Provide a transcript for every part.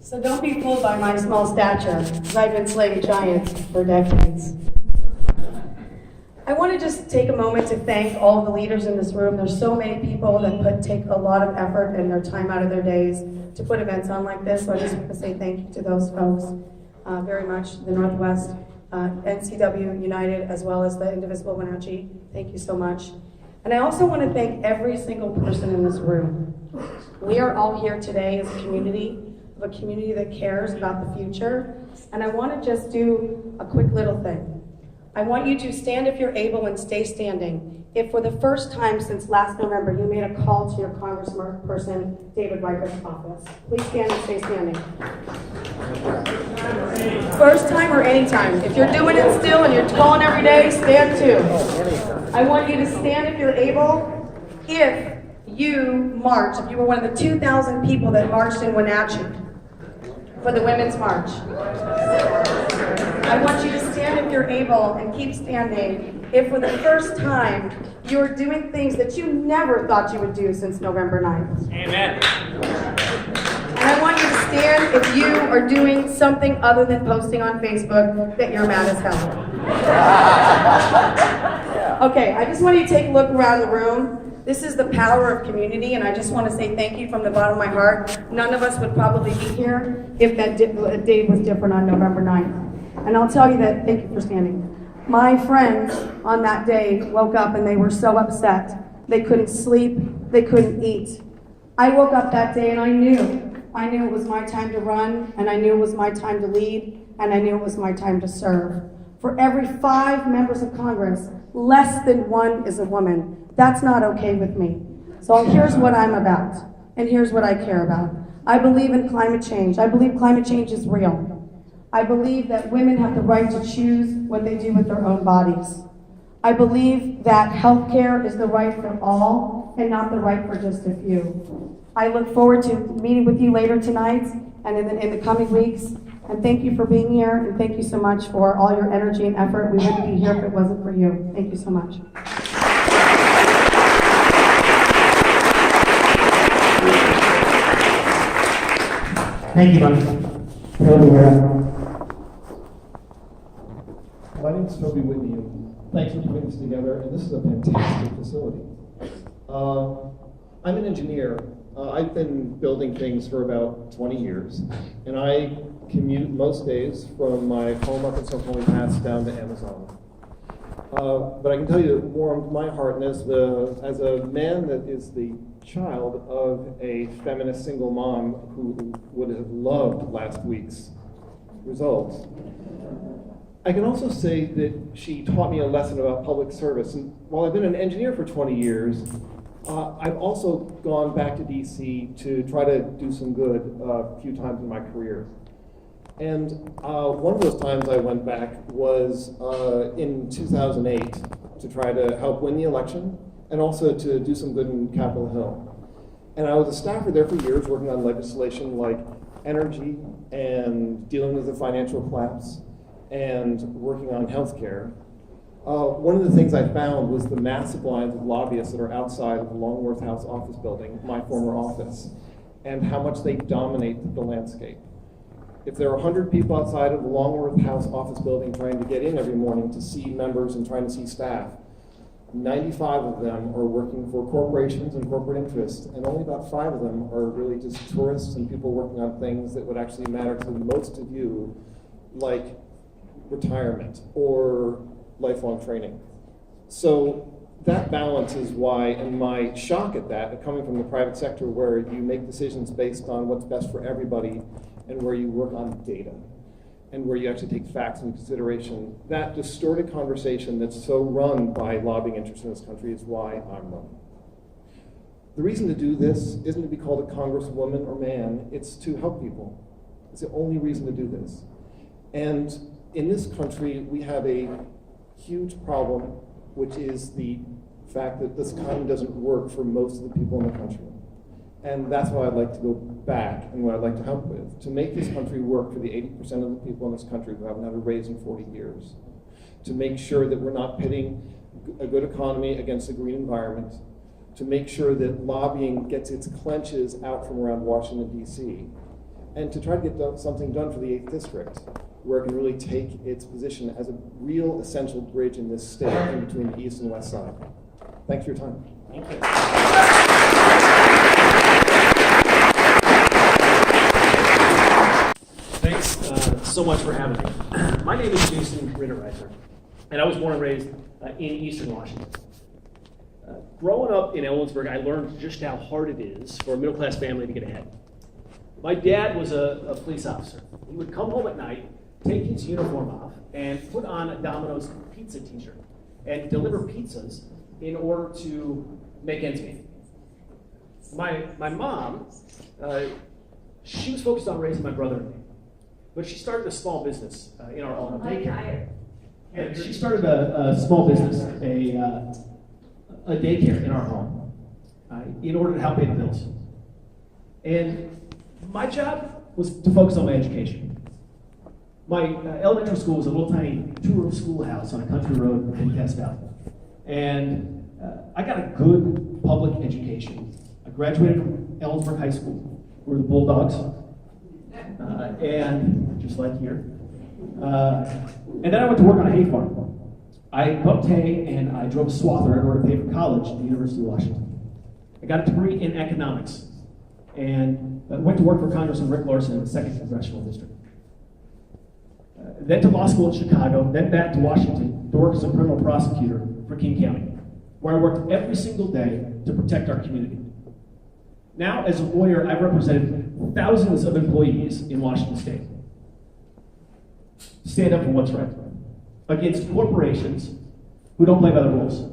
So don't be fooled by my small stature, because I've been slaying giants for decades. I want to just take a moment to thank all the leaders in this room. There's so many people that take a lot of effort and their time out of their days to put events on like this. So I just want to say thank you to those folks very much. The Northwest, NCW United, as well as the Indivisible Wenatchee. Thank you so much. And I also want to thank every single person in this room. We are all here today as a community that cares about the future. And I want to just do a quick little thing. I want you to stand if you're able and stay standing. If for the first time since last November you made a call to your congressperson, David Reicher's office, please stand and stay standing. First time or any time. If you're doing it still and you're calling every day, stand too. I want you to stand if you're able. If you marched, if you were one of the 2,000 people that marched in Wenatchee for the Women's March, I want you to stand if you're able and keep standing if for the first time you're doing things that you never thought you would do since November 9th. Amen. And I want you to stand if you are doing something other than posting on Facebook that you're mad as hell. Okay, I just want you to take a look around the room. This is the power of community, and I just want to say thank you from the bottom of my heart. None of us would probably be here if that day was different on November 9th. And I'll tell you that, thank you for standing. My friends on that day woke up and they were so upset. They couldn't sleep, they couldn't eat. I woke up that day and I knew it was my time to run, and I knew it was my time to lead, and I knew it was my time to serve. For every 5 members of Congress, less than 1 is a woman. That's not okay with me. So here's what I'm about, and here's what I care about. I believe in climate change. I believe climate change is real. I believe that women have the right to choose what they do with their own bodies. I believe that healthcare is the right for all and not the right for just a few. I look forward to meeting with you later tonight and in the coming weeks. And thank you for being here, and thank you so much for all your energy and effort. We wouldn't be here if it wasn't for you. Thank you so much. Thank you, Mike. My name is Toby Whitney, and thanks for putting this together. And this is a fantastic facility. I'm an engineer. I've been building things for about 20 years, and I commute most days from my home up in Snoqualmie Pass down to Amazon. But I can tell you more on my heart, and as a man that is the child of a feminist single mom who would have loved last week's results, I can also say that she taught me a lesson about public service. And while I've been an engineer for 20 years, I've also gone back to DC to try to do some good a few times in my career. And one of those times I went back was in 2008 to try to help win the election and also to do some good in Capitol Hill. And I was a staffer there for years working on legislation like energy and dealing with the financial collapse and working on healthcare. One of the things I found was the massive lines of lobbyists that are outside of the Longworth House office building, my former office, and how much they dominate the landscape. If there are 100 people outside of the Longworth House office building trying to get in every morning to see members and trying to see staff, 95 of them are working for corporations and corporate interests, and only about 5 of them are really just tourists and people working on things that would actually matter to most of you, like retirement or lifelong training. So that balance is why, and my shock at that, coming from the private sector where you make decisions based on what's best for everybody and where you work on data and where you actually take facts into consideration, that distorted conversation that's so run by lobbying interests in this country is why I'm running. The reason to do this isn't to be called a congresswoman or man, it's to help people. It's the only reason to do this. And in this country, we have a huge problem, which is the fact that this economy doesn't work for most of the people in the country. And that's why I'd like to go back and what I'd like to help with, to make this country work for the 80% of the people in this country who haven't had a raise in 40 years, to make sure that we're not pitting a good economy against a green environment, to make sure that lobbying gets its clenches out from around Washington, D.C., and to try to get something done for the 8th District, where it can really take its position as a real essential bridge in this state in between the East and West Side. Thanks for your time. Thank you. Thanks so much for having me. My name is Jason Ritterreiser, and I was born and raised in Eastern Washington. Growing up in Ellensburg, I learned just how hard it is for a middle-class family to get ahead. My dad was a police officer. He would come home at night, take his uniform off, and put on a Domino's pizza t-shirt and deliver pizzas in order to make ends meet. My mom, she was focused on raising my brother and me, but she started a small business in our home, daycare. And she started a small business, a daycare in our home, in order to help pay the bills. And my job was to focus on my education. My elementary school was a little tiny two-room schoolhouse on a country road in Cass Valley. And I got a good public education. I graduated from Ellensburg High School, where the Bulldogs, and just like here. And then I went to work on a hay farm. I bucked hay and I drove a swather in order to pay for college at the University of Washington. I got a degree in economics and went to work for Congressman Rick Larson in the 2nd Congressional District. Then to law school in Chicago, then back to Washington to work as a criminal prosecutor for King County, where I worked every single day to protect our community. Now, as a lawyer, I've represented thousands of employees in Washington State. Stand up for what's right against corporations who don't play by the rules.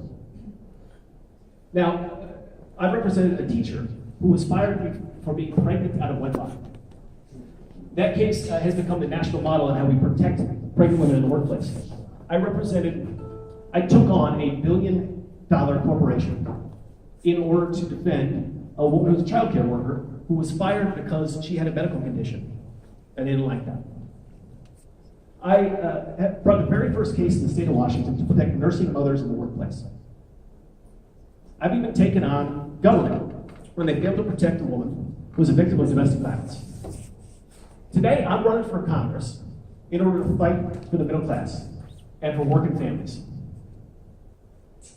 Now, I represented a teacher who was fired for being pregnant out of wedlock. That case has become the national model on how we protect pregnant women in the workplace. I took on a $1 billion corporation in order to defend a woman who was a child care worker who was fired because she had a medical condition, and they didn't like that. I brought the very first case in the state of Washington to protect nursing mothers in the workplace. I've even taken on government when they failed to protect a woman who was a victim of domestic violence. Today, I'm running for Congress in order to fight for the middle class and for working families.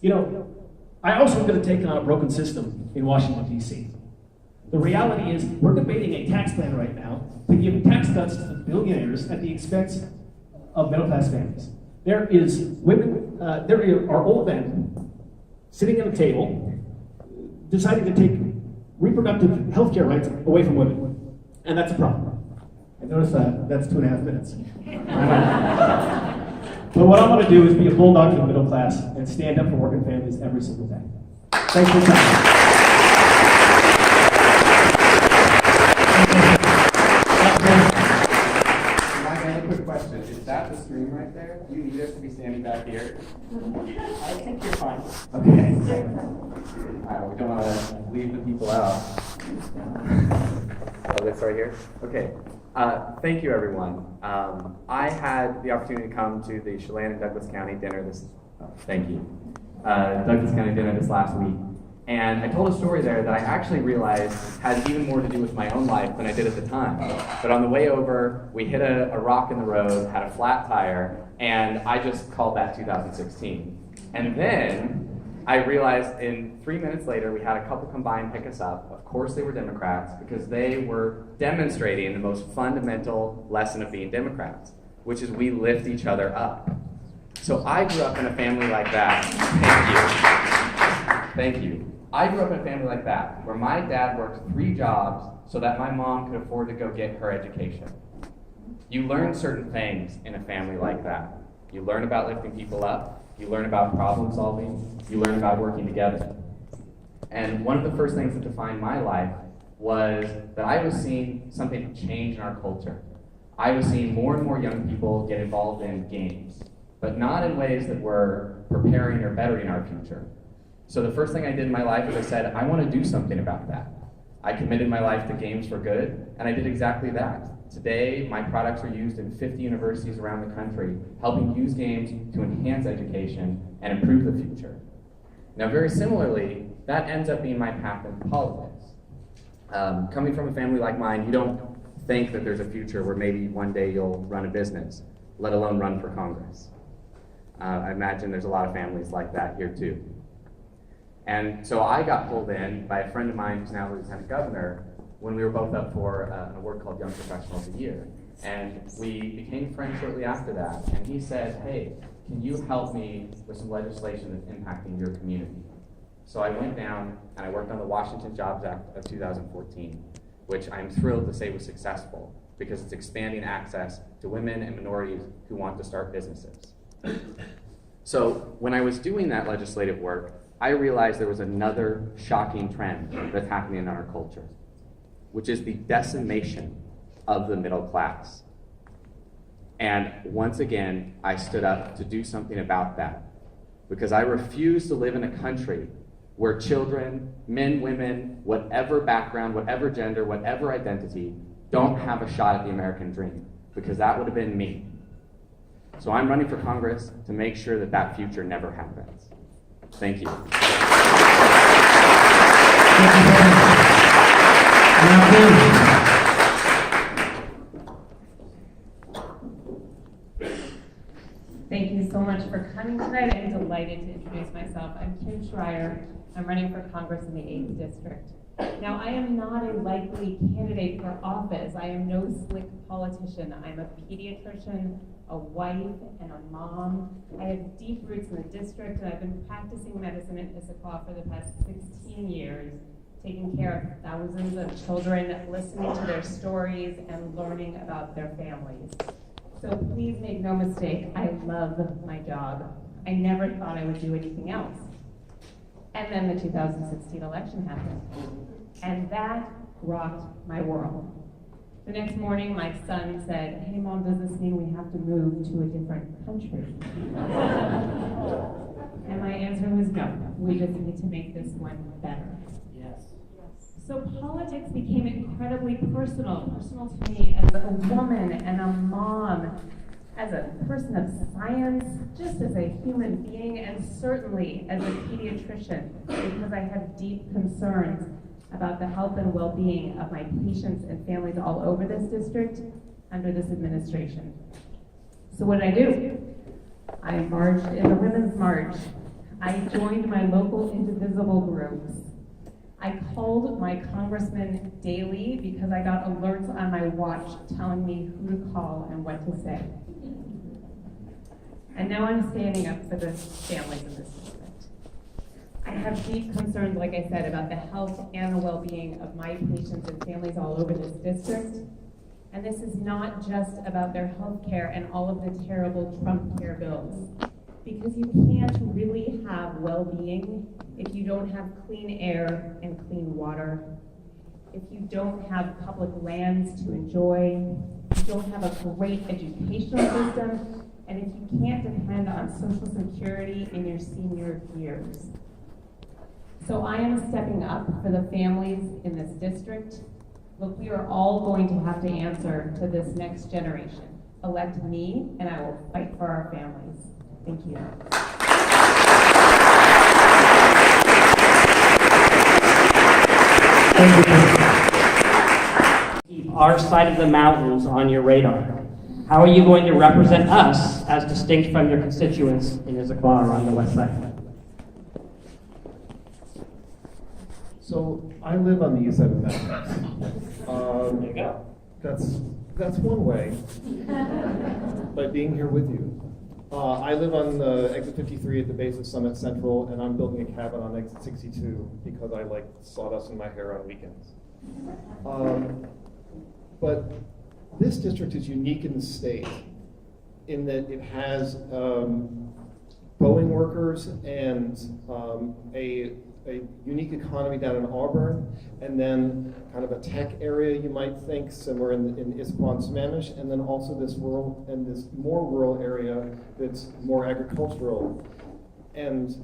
You know, I also am going to take on a broken system in Washington, D.C. The reality is we're debating a tax plan right now to give tax cuts to the billionaires at the expense of middle-class families. There are old men sitting at a table deciding to take reproductive health care rights away from women, and that's a problem. And notice that's 2.5 minutes. But what I'm going to do is be a bulldog for the middle class and stand up for working families every single day. Thanks for your time. Quick question. Is that the screen right there? Do you need us to be standing back here? I think you're fine. Okay. We don't want to leave the people out. Oh, this right here? Okay. Thank you, everyone. I had the opportunity to come to the Chelan and Douglas County dinner Douglas County dinner this last week. And I told a story there that I actually realized has even more to do with my own life than I did at the time. But on the way over, we hit a rock in the road, had a flat tire, and I just called that 2016. And then I realized 3 minutes later, we had a couple come by and pick us up. Of course they were Democrats, because they were demonstrating the most fundamental lesson of being Democrats, which is we lift each other up. So I grew up in a family like that. Thank you. I grew up in a family like that, where my dad worked 3 jobs so that my mom could afford to go get her education. You learn certain things in a family like that. You learn about lifting people up, you learn about problem solving, you learn about working together. And one of the first things that defined my life was that I was seeing something change in our culture. I was seeing more and more young people get involved in games, but not in ways that were preparing or bettering our future. So the first thing I did in my life is I said, I want to do something about that. I committed my life to Games for Good, and I did exactly that. Today, my products are used in 50 universities around the country, helping use games to enhance education and improve the future. Now, very similarly, that ends up being my path in politics. Coming from a family like mine, you don't think that there's a future where maybe one day you'll run a business, let alone run for Congress. I imagine there's a lot of families like that here too. And so I got pulled in by a friend of mine who's now Lieutenant Governor when we were both up for an award called Young Professional of the Year. And we became friends shortly after that. And he said, hey, can you help me with some legislation that's impacting your community? So I went down and I worked on the Washington Jobs Act of 2014, which I'm thrilled to say was successful because it's expanding access to women and minorities who want to start businesses. So when I was doing that legislative work, I realized there was another shocking trend that's happening in our culture, which is the decimation of the middle class. And once again, I stood up to do something about that because I refuse to live in a country where children, men, women, whatever background, whatever gender, whatever identity, don't have a shot at the American dream, because that would have been me. So I'm running for Congress to make sure that that future never happens. Thank you. Thank you so much for coming tonight. I'm delighted to introduce myself. I'm Kim Schreier. I'm running for Congress in the 8th District. Now, I am not a likely candidate for office. I am no slick politician. I'm a pediatrician, a wife, and a mom. I have deep roots in the district, and I've been practicing medicine at Issaquah for the past 16 years, taking care of thousands of children, listening to their stories, and learning about their families. So please make no mistake, I love my job. I never thought I would do anything else. And then the 2016 election happened. And that rocked my world. The next morning, my son said, hey mom, does this mean we have to move to a different country? And my answer was no, we just need to make this one better. Yes. So politics became incredibly personal to me as a woman and a mom, as a person of science, just as a human being, and certainly as a pediatrician, because I have deep concerns about the health and well-being of my patients and families all over this district under this administration. So what did I do? I marched in the Women's March. I joined my local indivisible groups. I called my congressman daily because I got alerts on my watch telling me who to call and what to say. And now I'm standing up for the families in this district. I have deep concerns, like I said, about the health and the well-being of my patients and families all over this district. And this is not just about their health care and all of the terrible Trump care bills, because you can't really have well-being if you don't have clean air and clean water, if you don't have public lands to enjoy, if you don't have a great educational system, and if you can't depend on Social Security in your senior years. So I am stepping up for the families in this district. Look, we are all going to have to answer to this next generation. Elect me, and I will fight for our families. Thank you. Keep our side of the mountains on your radar. How are you going to represent us as distinct from your constituents in Issaquah or on the west side? So I live on the east side of the mountains. There you go. That's one way, by being here with you. I live on exit 53 at the base of Summit Central, and I'm building a cabin on exit 62 because I like sawdust in my hair on weekends. But this district is unique in the state in that it has Boeing workers and a unique economy down in Auburn, and then kind of a tech area you might think somewhere in Issaquah and Sammamish, and then also this rural and this more rural area that's more agricultural. And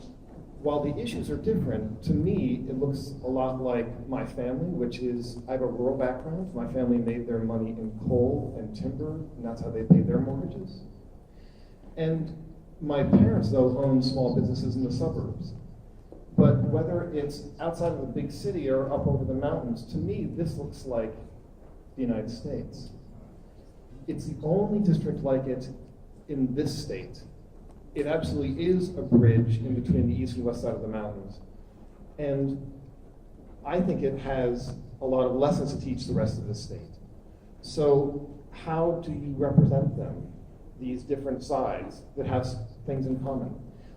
while the issues are different, to me it looks a lot like my family, which is I have a rural background. My family made their money in coal and timber, and that's how they paid their mortgages. And my parents, though, owned small businesses in the suburbs. But whether it's outside of a big city or up over the mountains, to me, this looks like the United States. It's the only district like it in this state. It absolutely is a bridge in between the east and west side of the mountains. And I think it has a lot of lessons to teach the rest of the state. So how do you represent them, these different sides that have things in common?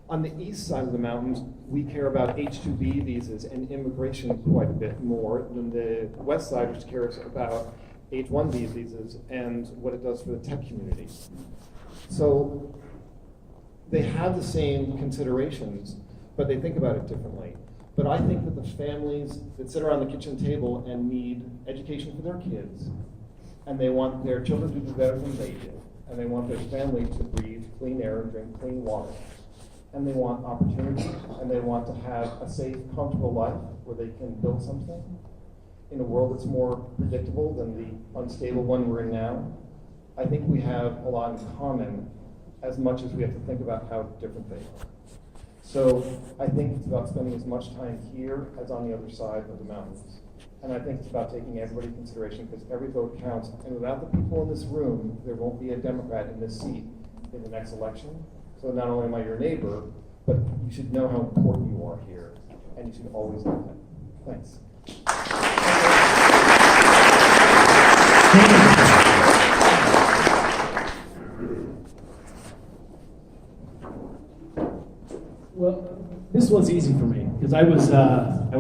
On the east side of the mountains, we care about H-2B visas and immigration quite a bit more than the west side, which cares about H-1B visas and what it does for the tech community. So they have the same considerations, but they think about it differently. But I think that the families that sit around the kitchen table and need education for their kids, and they want their children to do better than they did, and they want their family to breathe clean air and drink clean water, and they want opportunity, and they want to have a safe, comfortable life where they can build something in a world that's more predictable than the unstable one we're in now. I think we have a lot in common as much as we have to think about how different they are. So I think it's about spending as much time here as on the other side of the mountains. And I think it's about taking everybody into consideration because every vote counts. And without the people in this room, there won't be a Democrat in this seat in the next election. So not only am I your neighbor, but you should know how important you are here. And you should always know that. Thanks. Well, this one's easy for me because I was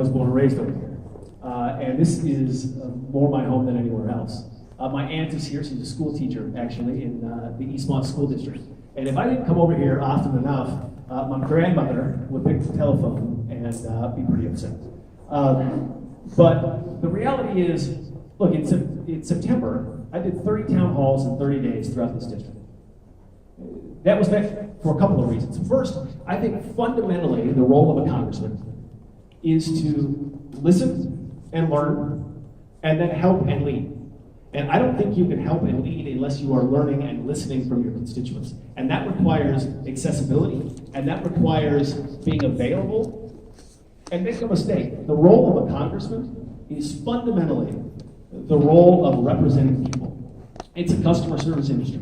born and raised over here, and this is more my home than anywhere else. My aunt is here; she's a school teacher actually in the Eastmont School District. And if I didn't come over here often enough, my grandmother would pick the telephone and be pretty upset. But the reality is, look, in September, I did 30 town halls in 30 days throughout this district. That was meant for a couple of reasons. First, I think fundamentally the role of a congressman is to listen and learn and then help and lead. And I don't think you can help and lead unless you are learning and listening from your constituents. And that requires accessibility, and that requires being available. And make no mistake, the role of a congressman is fundamentally the role of representing people. It's a customer service industry.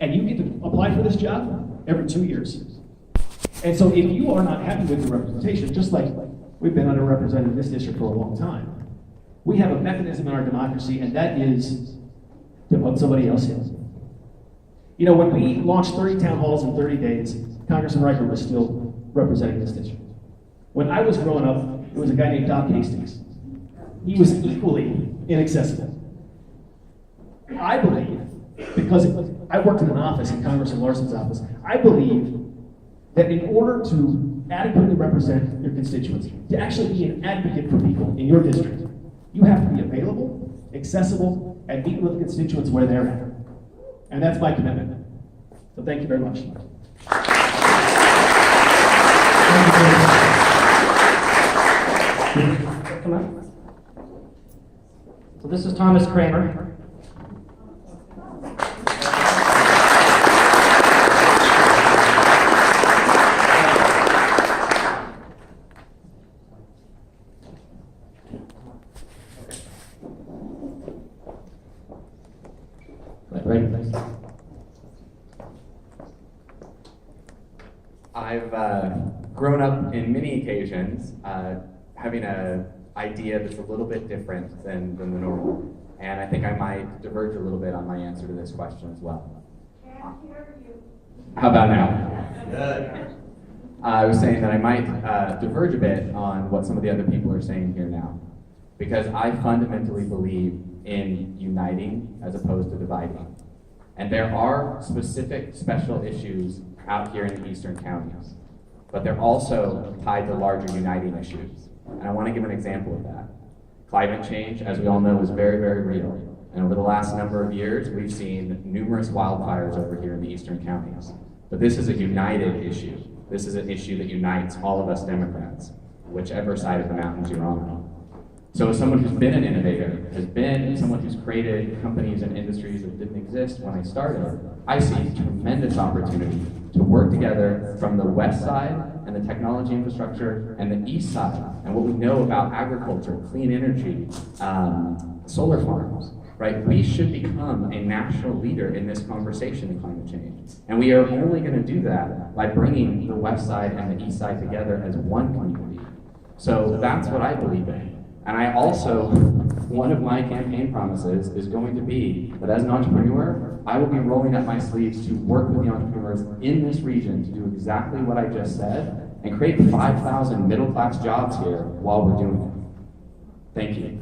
And you get to apply for this job every 2 years. And so if you are not happy with the representation, just like we've been underrepresented in this district for a long time, we have a mechanism in our democracy, and that is to put somebody else in. You know, when we launched 30 town halls in 30 days, Congressman Riker was still representing this district. When I was growing up, it was a guy named Doc Hastings. He was equally inaccessible. I believe, because I worked in an office, in Congressman Larson's office, I believe that in order to adequately represent your constituents, to actually be an advocate for people in your district, you have to be available, accessible, and meet with the constituents where they're at. And that's my commitment. So thank you very much. Come on. So this is Thomas Kramer. I've grown up in many occasions having an idea that's a little bit different than the normal. And I think I might diverge a little bit on my answer to this question as well. Can't hear you. How about now? Good. I was saying that I might diverge a bit on what some of the other people are saying here now. Because I fundamentally believe in uniting as opposed to dividing. And there are specific special issues out here in the eastern counties, but they're also tied to larger uniting issues. And I want to give an example of that. Climate change, as we all know, is very, very real. And over the last number of years, we've seen numerous wildfires over here in the eastern counties. But this is a united issue. This is an issue that unites all of us Democrats, whichever side of the mountains you're on. So as someone who's been an innovator, has been someone who's created companies and industries that didn't exist when I started, I see tremendous opportunity to work together from the west side and the technology infrastructure and the east side and what we know about agriculture, clean energy, solar farms, right? We should become a national leader in this conversation in climate change. And we are only going to do that by bringing the west side and the east side together as one community. So that's what I believe in. And I also, one of my campaign promises is going to be that as an entrepreneur, I will be rolling up my sleeves to work with the entrepreneurs in this region to do exactly what I just said and create 5,000 middle-class jobs here while we're doing it. Thank you.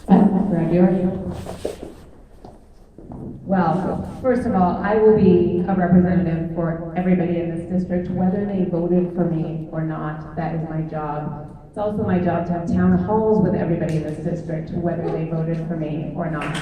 Thank you. Well, first of all, I will be a representative for everybody in this district, whether they voted for me or not. That is my job. It's also my job to have town halls with everybody in this district, whether they voted for me or not.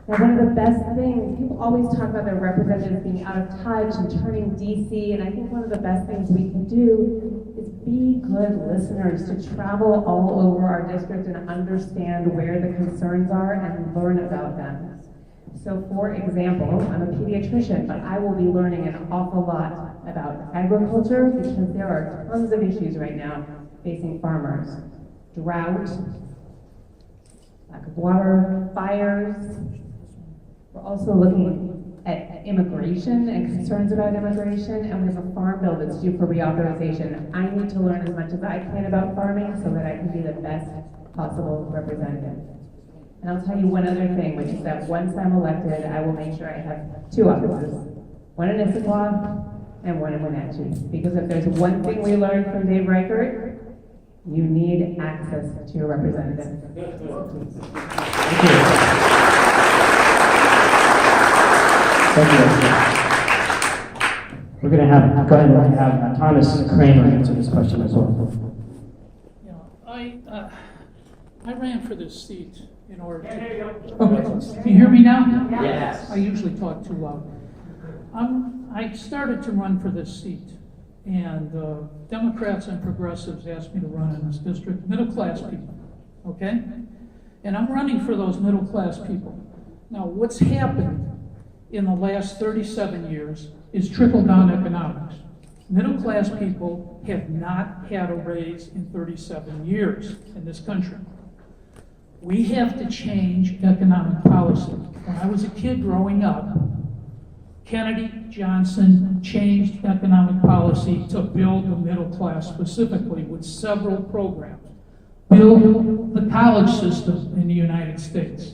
Now, one of the best things, people always talk about their representatives being out of touch and turning DC, and I think one of the best things we can do is be good listeners, to travel all over our district and understand where the concerns are and learn about them. So for example, I'm a pediatrician, but I will be learning an awful lot about agriculture because there are tons of issues right now facing farmers. Drought, lack of water, fires. We're also looking at immigration and concerns about immigration, and we have a farm bill that's due for reauthorization. I need to learn as much as I can about farming so that I can be the best possible representative. And I'll tell you one other thing, which is that once I'm elected, I will make sure I have 2 offices, one in Issaquah and one in Wenatchee. Because if there's one thing we learned from Dave Reichert, you need access to your representative. Thank you. Thank you. We're going to go ahead and have Thomas Kramer answer this question as well. Yeah, I ran for this seat in order to. Okay. Can you hear me now? Yes. I usually talk too loud. I started to run for this seat, and Democrats and progressives asked me to run in this district, middle-class people, okay? And I'm running for those middle-class people. Now, what's happened in the last 37 years is trickle-down economics. Middle-class people have not had a raise in 37 years in this country. We have to change economic policy. When I was a kid growing up, Kennedy, Johnson changed economic policy to build the middle class specifically with several programs. Build the college system in the United States.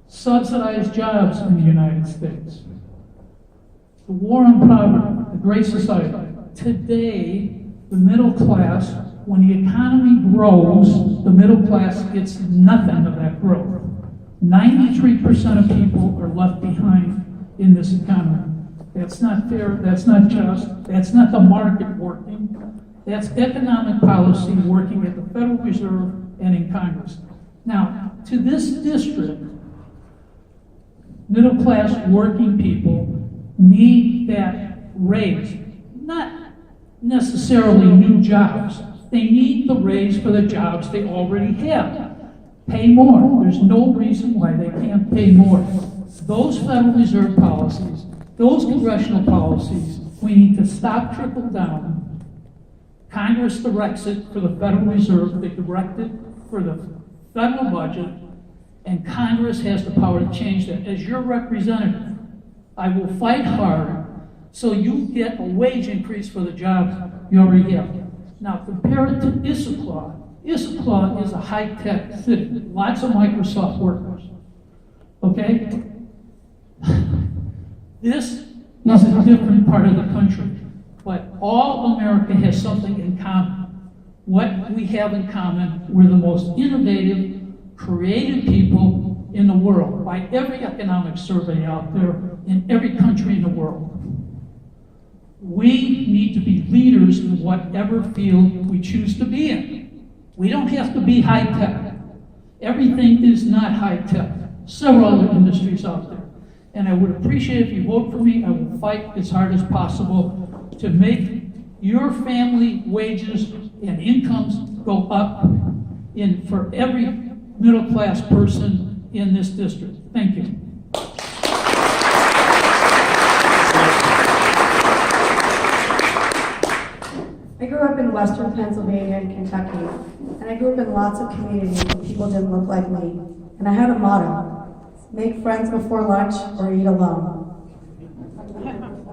Subsidize jobs in the United States. The war on poverty, the Great Society. Today, the middle class, when the economy grows, the middle class gets nothing of that growth. 93% of people are left behind in this economy. That's not fair, that's not just, that's not the market working. That's economic policy working at the Federal Reserve and in Congress. Now, to this district, middle-class working people need that raise. Not necessarily new jobs. They need the raise for the jobs they already have. Pay more. There's no reason why they can't pay more. Those Federal Reserve policies, those congressional policies, we need to stop trickle down. Congress directs it for the Federal Reserve. They direct it for the federal budget. And Congress has the power to change that. As your representative, I will fight hard so you get a wage increase for the jobs you already have. Now, compare it to Issaquah. Issaquah is a high-tech city, lots of Microsoft workers. Okay? This is a different part of the country, but all America has something in common. What we have in common, we're the most innovative, creative people in the world by every economic survey out there in every country in the world. We need to be leaders in whatever field we choose to be in. We don't have to be high-tech. Everything is not high-tech. Several other industries out there. And I would appreciate if you vote for me. I will fight as hard as possible to make your family wages and incomes go up for every middle-class person in this district. Thank you. I grew up in Western Pennsylvania and Kentucky, and I grew up in lots of communities where people didn't look like me. And I had a motto: make friends before lunch or eat alone.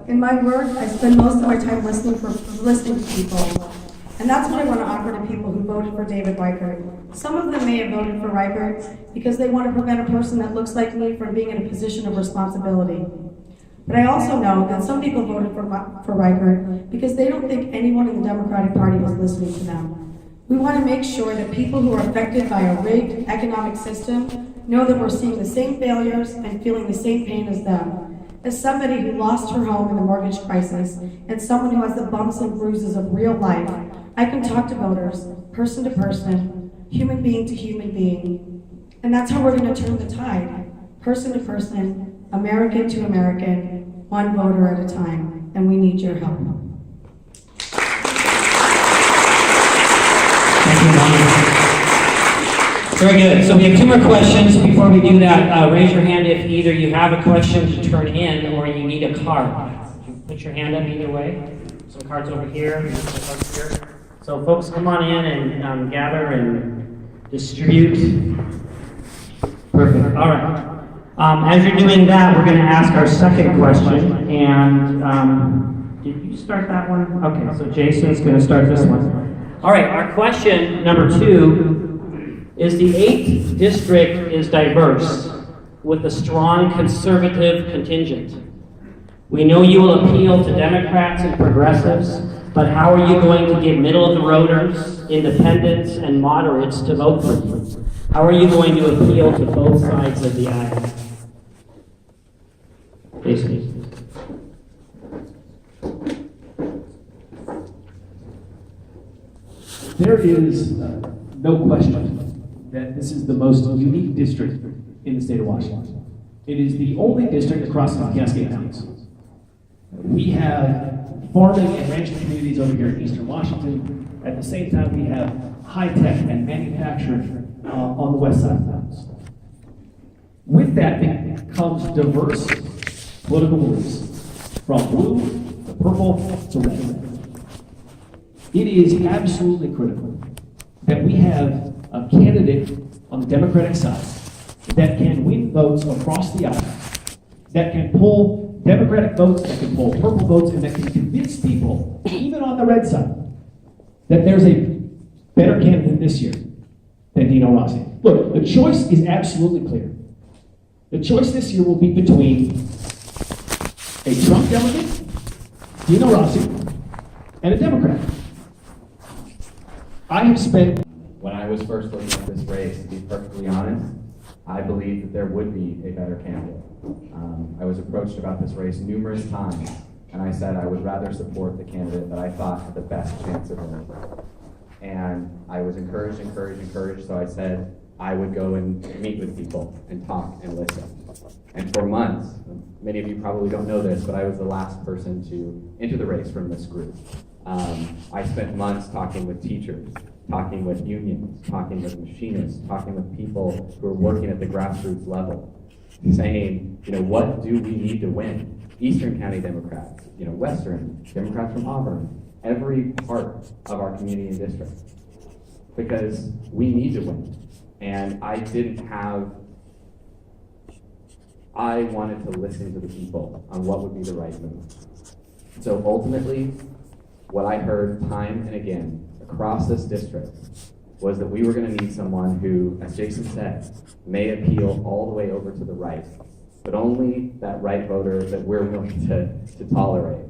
In my work, I spend most of my time listening to people. And that's what I want to offer to people who voted for David Reichert. Some of them may have voted for Reichert because they want to prevent a person that looks like me from being in a position of responsibility. But I also know that some people voted for Reichert because they don't think anyone in the Democratic Party was listening to them. We want to make sure that people who are affected by a rigged economic system know that we're seeing the same failures and feeling the same pain as them. As somebody who lost her home in the mortgage crisis, and someone who has the bumps and bruises of real life, I can talk to voters, person to person, human being to human being. And that's how we're going to turn the tide, person to person, American to American, one voter at a time. And we need your help. Thank you, Monica. Very good. So we have two more questions. Before we do that, raise your hand if either you have a question to turn in or you need a card. Put your hand up either way. Some cards over here, some cards here. So folks, come on in and gather and distribute. Perfect. All right. As you're doing that, we're going to ask our second question. And did you start that one? Okay, so Jason's going to start this one. All right, our question number 2 is the 8th district is diverse with a strong conservative contingent. We know you will appeal to Democrats and progressives, but how are you going to get middle-of-the-roaders, independents, and moderates to vote for you? How are you going to appeal to both sides of the aisle? Jason. There is no question that this is the most unique district in the state of Washington. It is the only district that crosses the Cascade Mountains. We have farming and ranching communities over here in eastern Washington. At the same time, we have high-tech and manufacturing on the west side of the mountains. With that comes diverse political beliefs, from blue to purple to red. It is absolutely critical that we have a candidate on the Democratic side that can win votes across the aisle, that can pull Democratic votes, that can pull purple votes, and that can convince people, even on the red side, that there's a better candidate this year than Dino Rossi. Look, the choice is absolutely clear. The choice this year will be between a Trump delegate, Dino Rossi, and a Democrat. I have spent... When I was first looking at this race, to be perfectly honest, I believed that there would be a better candidate. I was approached about this race numerous times, and I said I would rather support the candidate that I thought had the best chance of winning. And I was encouraged, so I said I would go and meet with people and talk and listen. And for months, many of you probably don't know this, but I was the last person to enter the race from this group. I spent months talking with teachers, talking with unions, talking with machinists, talking with people who are working at the grassroots level, saying, what do we need to win? Eastern County Democrats, Western, Democrats from Auburn, every part of our community and district, because we need to win. And I wanted to listen to the people on what would be the right move. So ultimately, what I heard time and again across this district was that we were going to need someone who, as Jason said, may appeal all the way over to the right, but only that right voter that we're willing to tolerate.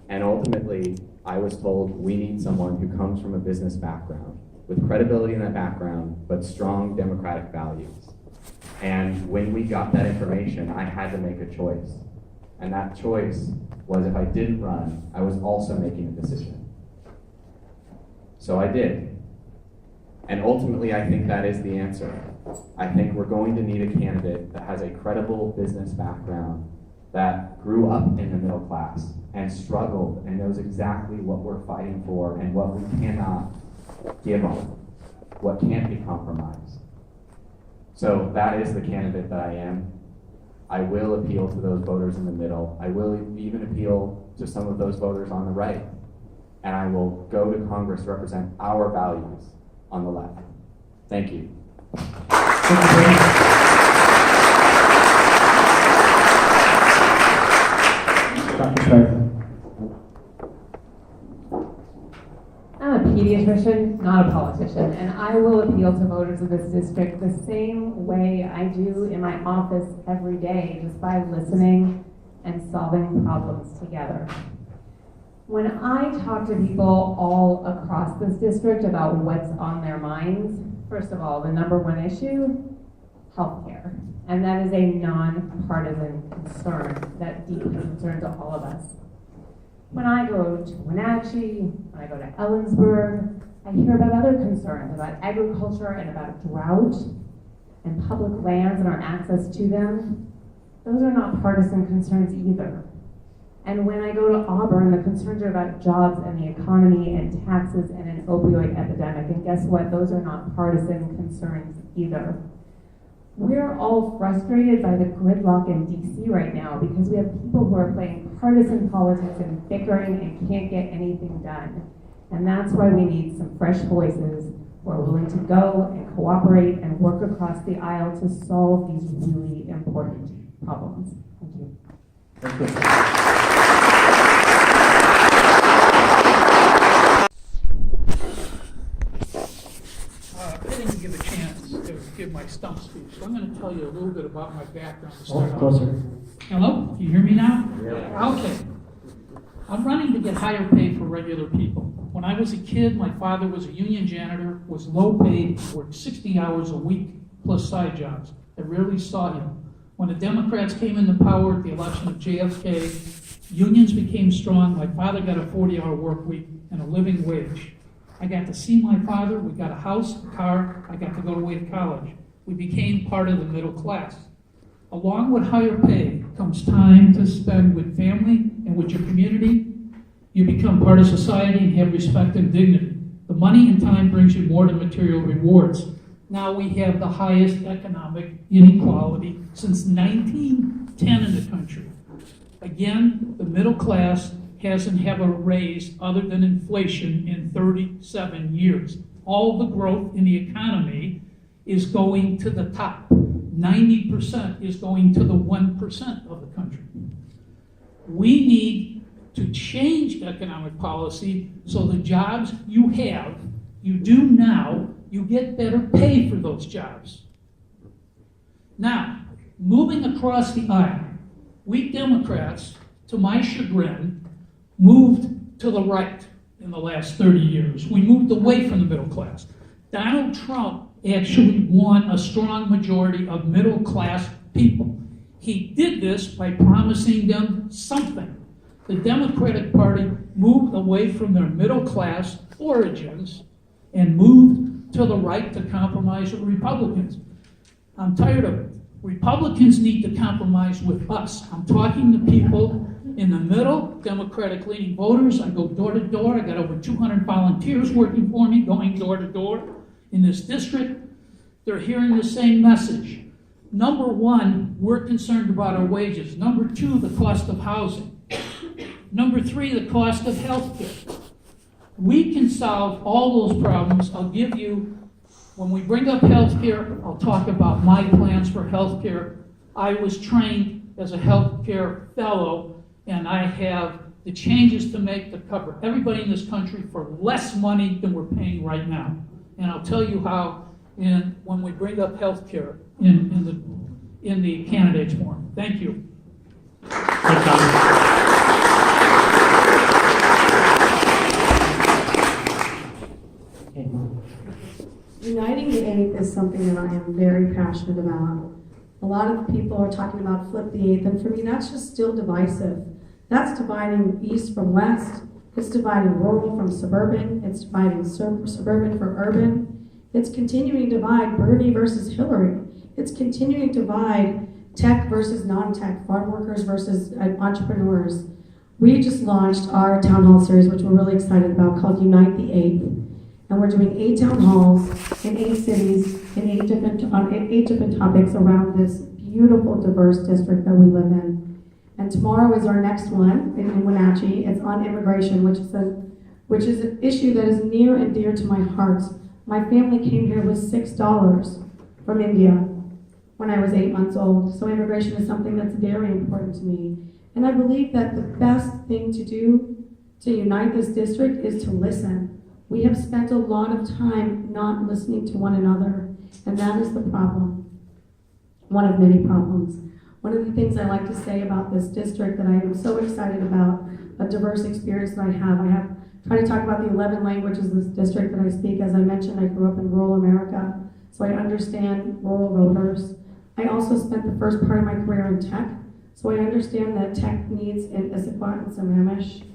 And ultimately, I was told we need someone who comes from a business background, with credibility in that background, but strong democratic values. And when we got that information, I had to make a choice. And that choice was, if I didn't run, I was also making a decision. So I did. And ultimately, I think that is the answer. I think we're going to need a candidate that has a credible business background, that grew up in the middle class and struggled and knows exactly what we're fighting for and what we cannot give on, what can't be compromised. So that is the candidate that I am. I will appeal to those voters in the middle. I will even appeal to some of those voters on the right. And I will go to Congress to represent our values on the left. Thank you. Dr. Schreiber. I'm a pediatrician, not a politician, and I will appeal to voters of this district the same way I do in my office every day, just by listening and solving problems together. When I talk to people all across this district about what's on their minds, first of all, the number one issue, healthcare. And that is a nonpartisan concern that deeply concerns all of us. When I go to Wenatchee, when I go to Ellensburg, I hear about other concerns, about agriculture and about drought and public lands and our access to them. Those are not partisan concerns either. And when I go to Auburn, the concerns are about jobs and the economy and taxes and an opioid epidemic. And guess what? Those are not partisan concerns either. We're all frustrated by the gridlock in DC right now because we have people who are playing partisan politics and bickering and can't get anything done. And that's why we need some fresh voices who are willing to go and cooperate and work across the aisle to solve these really important problems. Thank you. Thank you. I didn't give a chance to give my stump speech, so I'm going to tell you a little bit about my background to start off. Closer. Hello? Can you hear me now? Yeah. Okay. I'm running to get higher pay for regular people. When I was a kid, my father was a union janitor, was low paid, worked 60 hours a week plus side jobs. I rarely saw him. When the Democrats came into power at the election of JFK, unions became strong. My father got a 40-hour work week and a living wage. I got to see my father. We got a house, a car. I got to go away to college. We became part of the middle class. Along with higher pay comes time to spend with family and with your community. You become part of society and have respect and dignity. The money and time brings you more than material rewards. Now we have the highest economic inequality since 1910 in the country. Again, the middle class hasn't had a raise other than inflation in 37 years. All the growth in the economy is going to the top. 90% is going to the 1% of the country. We need to change economic policy so the jobs you have, you do now, you get better pay for those jobs. Now, moving across the aisle, we Democrats, to my chagrin, moved to the right in the last 30 years. We moved away from the middle class. Donald Trump actually won a strong majority of middle class people. He did this by promising them something. The Democratic Party moved away from their middle class origins and moved to the right to compromise with Republicans. I'm tired of it. Republicans need to compromise with us. I'm talking to people in the middle, Democratic-leaning voters. I go door to door. I got over 200 volunteers working for me, going door to door in this district. They're hearing the same message. Number one, we're concerned about our wages. Number two, the cost of housing. Number three, the cost of health care. We can solve all those problems. I'll give you, when we bring up health care, I'll talk about my plans for health care. I was trained as a health care fellow, and I have the changes to make to cover everybody in this country for less money than we're paying right now. And I'll tell you how when we bring up health care in the candidates forum. Thank you. Uniting the 8th is something that I am very passionate about. A lot of people are talking about flip the 8th, and for me that's just still divisive. That's dividing east from west. It's dividing rural from suburban. It's dividing suburban from urban. It's continuing to divide Bernie versus Hillary. It's continuing to divide tech versus non-tech, farm workers versus entrepreneurs. We just launched our town hall series, which we're really excited about, called Unite the 8th. And we're doing 8 town halls in 8 cities, in 8 different topics around this beautiful, diverse district that we live in. And tomorrow is our next one in Wenatchee. It's on immigration, which is an issue that is near and dear to my heart. My family came here with $6 from India when I was 8 months old. So immigration is something that's very important to me. And I believe that the best thing to do to unite this district is to listen. We have spent a lot of time not listening to one another, and that is the problem. One of many problems. One of the things I like to say about this district that I am so excited about, a diverse experience that I have tried to talk about the 11 languages of this district that I speak. As I mentioned, I grew up in rural America, so I understand rural voters. I also spent the first part of my career in tech, so I understand that tech needs in Issaquah and Sammamish.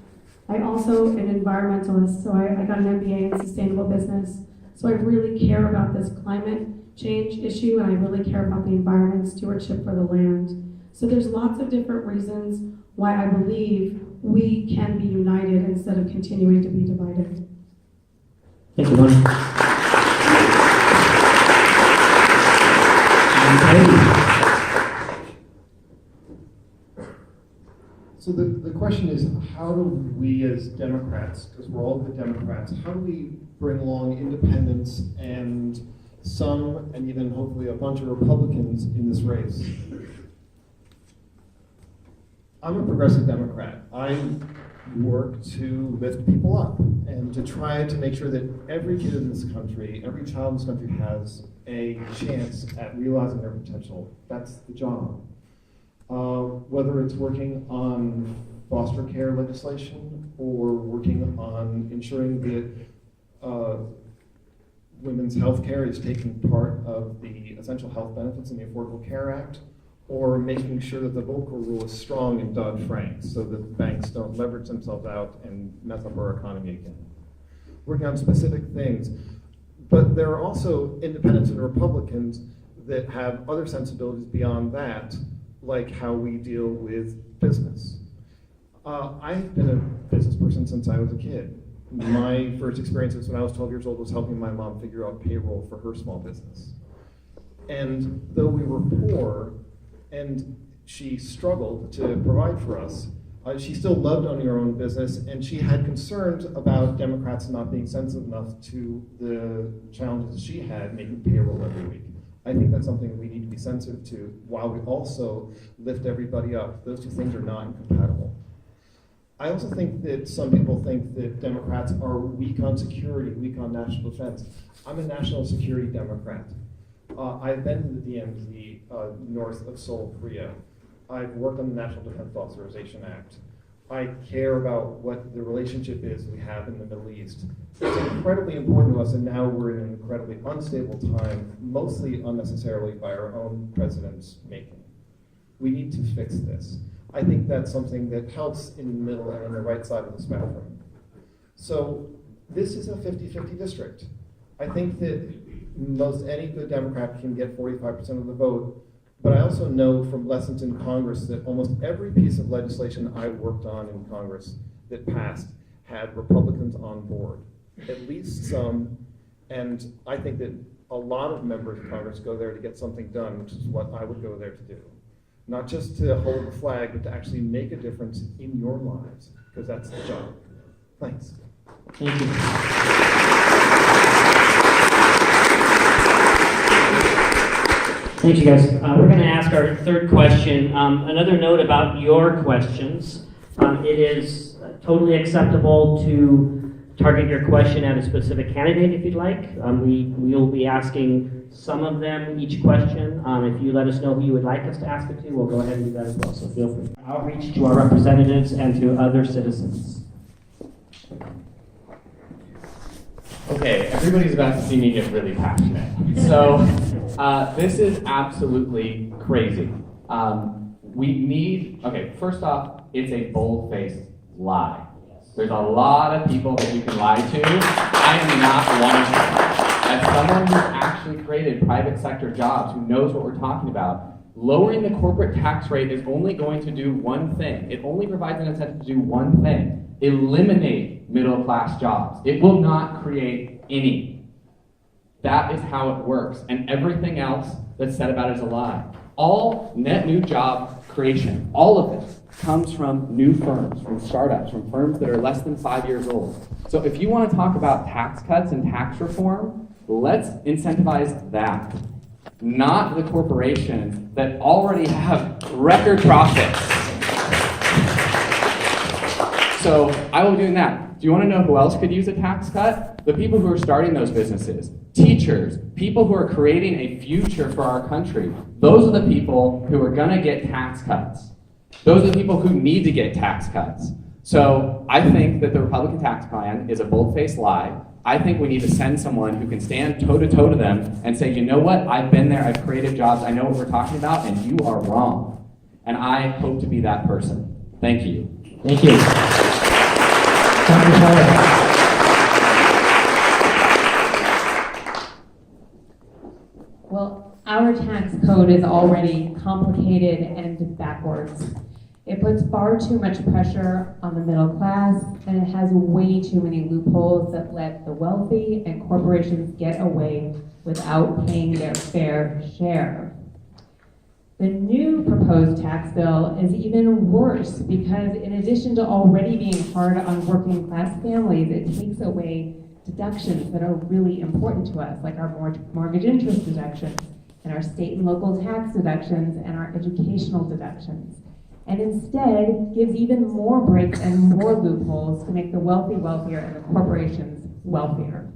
I also am an environmentalist, so I got an MBA in sustainable business. So I really care about this climate change issue, and I really care about the environment and stewardship for the land. So there's lots of different reasons why I believe we can be united instead of continuing to be divided. Thank you, Mona. So the question is, how do we as Democrats, because we're all good Democrats, how do we bring along independents and some, and even hopefully a bunch of Republicans in this race? I'm a progressive Democrat. I work to lift people up and to try to make sure that every kid in this country, every child in this country has a chance at realizing their potential. That's the job. Whether it's working on foster care legislation or working on ensuring that women's health care is taking part of the essential health benefits in the Affordable Care Act, or making sure that the Volcker rule is strong in Dodd-Frank so that banks don't leverage themselves out and mess up our economy again. Working on specific things. But there are also independents and Republicans that have other sensibilities beyond that, like how we deal with business. I've been a business person since I was a kid. My first experiences when I was 12 years old was helping my mom figure out payroll for her small business. And though we were poor and she struggled to provide for us, she still loved owning her own business, and she had concerns about Democrats not being sensitive enough to the challenges she had making payroll every week. I think that's something that we need to be sensitive to while we also lift everybody up. Those two things are not incompatible. I also think that some people think that Democrats are weak on security, weak on national defense. I'm a national security Democrat. I've been to the DMZ north of Seoul, Korea. I've worked on the National Defense Authorization Act. I care about what the relationship is we have in the Middle East. It's incredibly important to us, and now we're in an incredibly unstable time, mostly unnecessarily by our own president's making. We need to fix this. I think that's something that helps in the middle and on the right side of the spectrum. So this is a 50-50 district. I think that most any good Democrat can get 45% of the vote, but I also know from lessons in Congress that almost every piece of legislation I worked on in Congress that passed had Republicans on board, at least some, and I think that a lot of members of Congress go there to get something done, which is what I would go there to do. Not just to hold the flag, but to actually make a difference in your lives, because that's the job. Thanks. Thank you. Thank you, guys. We're going to ask our third question. Another note about your questions. It is totally acceptable to target your question at a specific candidate if you'd like. We'll be asking some of them each question. If you let us know who you would like us to ask it to, we'll go ahead and do that as well, so feel free. Outreach to our representatives and to other citizens. Okay, everybody's about to see me get really passionate. So, this is absolutely crazy. First off, it's a bold-faced lie. There's a lot of people that you can lie to. I am not one of them. As someone who's actually created private sector jobs, who knows what we're talking about, lowering the corporate tax rate is only going to do one thing. It only provides an incentive to do one thing: eliminate middle-class jobs. It will not create Any. That is how it works. And everything else that's said about it is a lie. All net new job creation, all of it, comes from new firms, from startups, from firms that are less than 5 years old. So if you want to talk about tax cuts and tax reform, let's incentivize that, not the corporations that already have record profits. So I will be doing that. Do you want to know who else could use a tax cut? The people who are starting those businesses, teachers, people who are creating a future for our country. Those are the people who are going to get tax cuts. Those are the people who need to get tax cuts. So I think that the Republican tax plan is a bold-faced lie. I think we need to send someone who can stand toe-to-toe to them and say, you know what, I've been there, I've created jobs, I know what we're talking about, and you are wrong. And I hope to be that person. Thank you. Thank you. Dr. Tyler. Well, our tax code is already complicated and backwards. It puts far too much pressure on the middle class, and it has way too many loopholes that let the wealthy and corporations get away without paying their fair share. The new proposed tax bill is even worse because in addition to already being hard on working class families, it takes away deductions that are really important to us, like our mortgage interest deductions, and our state and local tax deductions, and our educational deductions. And instead gives even more breaks and more loopholes to make the wealthy wealthier and the corporations wealthier.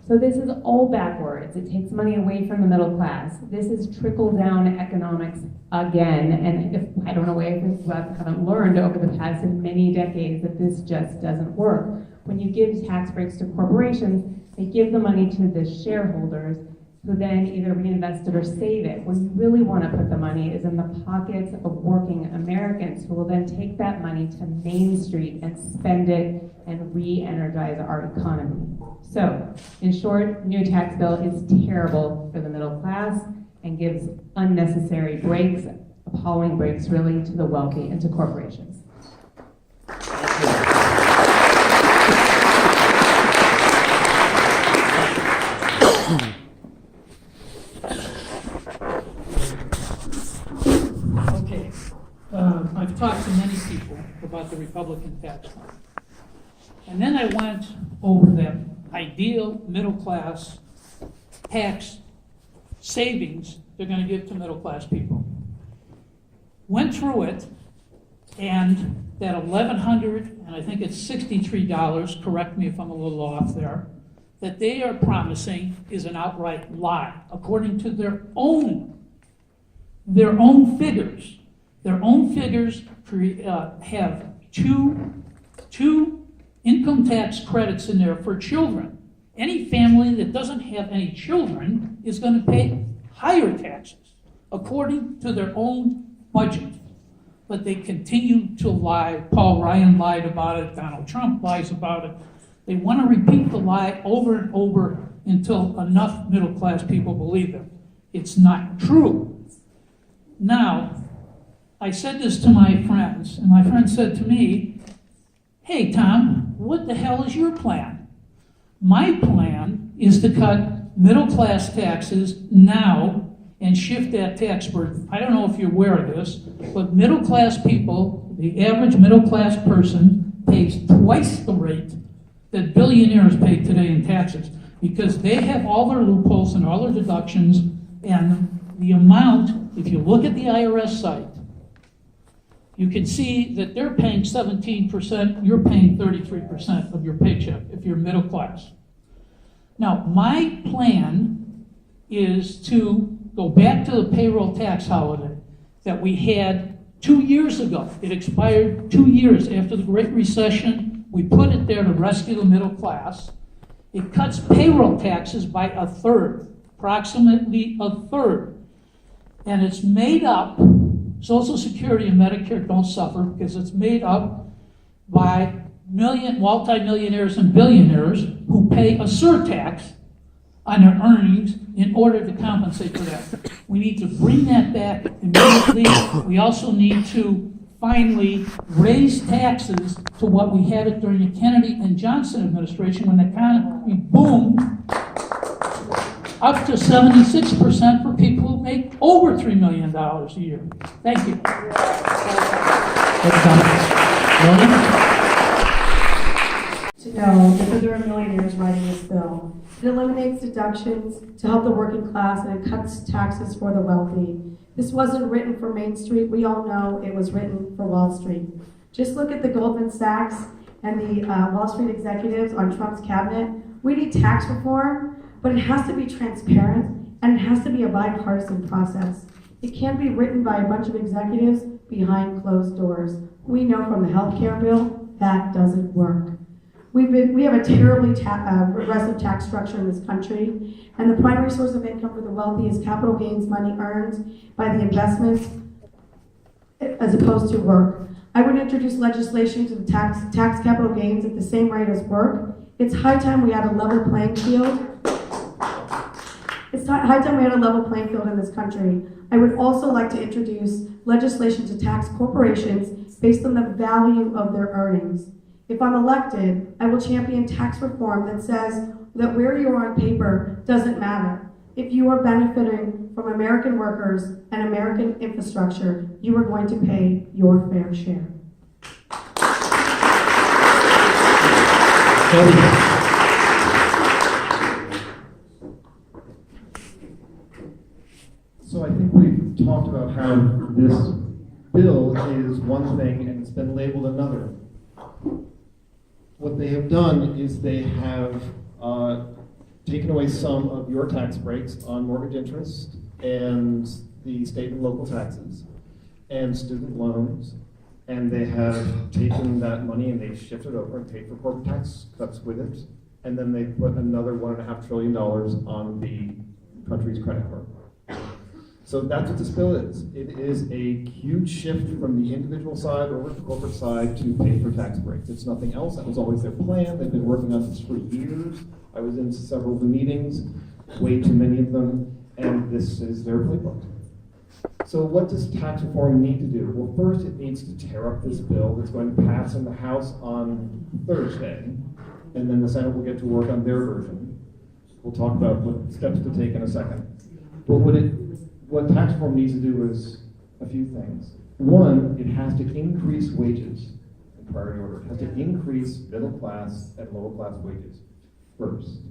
So this is all backwards. It takes money away from the middle class. This is trickle-down economics again, and if, I don't know if we haven't learned over the past many decades that this just doesn't work. When you give tax breaks to corporations, they give the money to the shareholders who then either reinvest it or save it. Where you really want to put the money is in the pockets of working Americans who will then take that money to Main Street and spend it and re-energize our economy. So, in short, new tax bill is terrible for the middle class and gives unnecessary breaks, appalling breaks really, to the wealthy and to corporations. Okay, I've talked to many people about the Republican tax plan. And then I went over that ideal middle-class tax savings they're going to give to middle-class people. Went through it, and that $1,100, and I think it's $63, correct me if I'm a little off there, that they are promising is an outright lie, according to their own figures. Their own figures have two income tax credits in there for children. Any family that doesn't have any children is going to pay higher taxes, according to their own budget. But they continue to lie. Paul Ryan lied about it. Donald Trump lies about it. They want to repeat the lie over and over until enough middle-class people believe them. It's not true. Now, I said this to my friends, and my friend said to me, hey, Tom, what the hell is your plan? My plan is to cut middle-class taxes now and shift that tax burden. I don't know if you're aware of this, but middle-class people, the average middle-class person, pays twice the rate that billionaires pay today in taxes because they have all their loopholes and all their deductions, and the amount, if you look at the IRS site, you can see that they're paying 17%, you're paying 33% of your paycheck if you're middle class. Now, my plan is to go back to the payroll tax holiday that we had 2 years ago. It expired 2 years after the Great Recession. We put it there to rescue the middle class. It cuts payroll taxes by a third, approximately a third. And it's made up, Social Security and Medicare don't suffer because it's made up by multimillionaires and billionaires who pay a surtax on their earnings in order to compensate for that. We need to bring that back immediately. We also need to finally raise taxes to what we had it during the Kennedy and Johnson administration when the economy boomed up to 76% for people who make over $3 million a year. Thank you. To know that there are millionaires writing this bill. It eliminates deductions to help the working class, and it cuts taxes for the wealthy. This wasn't written for Main Street. We all know it was written for Wall Street. Just look at the Goldman Sachs and the Wall Street executives on Trump's cabinet. We need tax reform, but it has to be transparent, and it has to be a bipartisan process. It can't be written by a bunch of executives behind closed doors. We know from the healthcare bill that doesn't work. We have a terribly regressive tax structure in this country, and the primary source of income for the wealthy is capital gains money earned by the investments as opposed to work. I would introduce legislation to tax capital gains at the same rate as work. It's high time we had a level playing field. It's high time we had a level playing field in this country. I would also like to introduce legislation to tax corporations based on the value of their earnings. If I'm elected, I will champion tax reform that says that where you are on paper doesn't matter. If you are benefiting from American workers and American infrastructure, you are going to pay your fair share. So I think we've talked about how this bill is one thing and it's been labeled another. What they have done is they have taken away some of your tax breaks on mortgage interest and the state and local taxes and student loans, and they have taken that money and they've shifted over and paid for corporate tax cuts with it, and then they put another $1.5 trillion on the country's credit card. So that's what this bill is. It is a huge shift from the individual side over to the corporate side to pay for tax breaks. It's nothing else. That was always their plan. They've been working on this for years. I was in several of the meetings, way too many of them, and this is their playbook. So what does tax reform need to do? Well, first it needs to tear up this bill that's going to pass in the House on Thursday, and then the Senate will get to work on their version. We'll talk about what steps to take in a second. But what tax reform needs to do is a few things. One, it has to increase wages in priority order. It has to increase middle class and lower class wages first.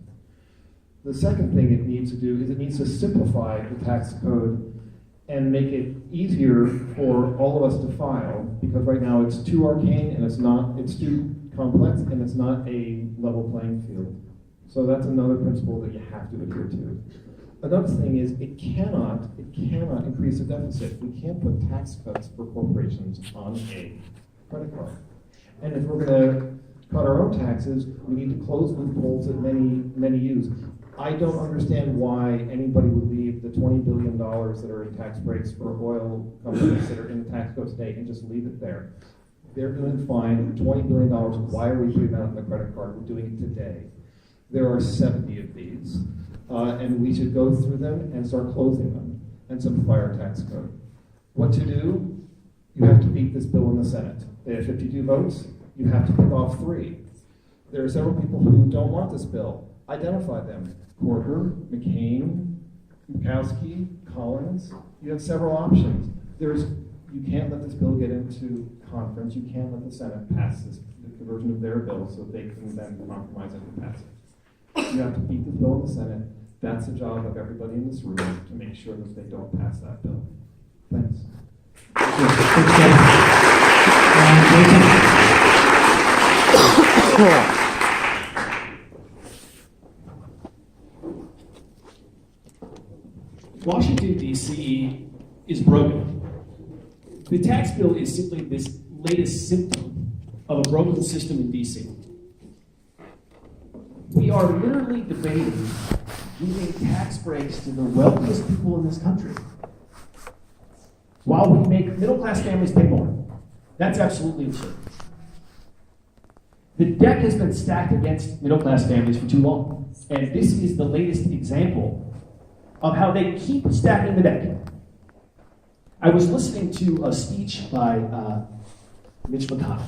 The second thing it needs to do is it needs to simplify the tax code and make it easier for all of us to file, because right now it's too arcane and it's too complex and it's not a level playing field. So that's another principle that you have to adhere to. Another thing is it cannot increase the deficit. We can't put tax cuts for corporations on a credit card. And if we're going to cut our own taxes, we need to close loopholes that many use. I don't understand why anybody would leave the $20 billion that are in tax breaks for oil companies that are in the tax code today and just leave it there. They're doing fine. $20 billion, why are we putting that on the credit card? We're doing it today. There are 70 of these. And we should go through them and start closing them and simplify our tax code. What to do? You have to beat this bill in the Senate. They have 52 votes. You have to pick off 3. There are several people who don't want this bill. Identify them. Porter, McCain, Murkowski, Collins. You have several options. You can't let this bill get into conference. You can't let the Senate pass the version of their bill so they can then compromise it and pass it. You have to beat the bill in the Senate. That's the job of everybody in this room to make sure that they don't pass that bill. Thanks. Washington, D.C. is broken. The tax bill is simply this latest symptom of a broken system in D.C. We are literally debating giving tax breaks to the wealthiest people in this country while we make middle-class families pay more. That's absolutely absurd. The deck has been stacked against middle-class families for too long, and this is the latest example of how they keep stacking the deck. I was listening to a speech by Mitch McConnell.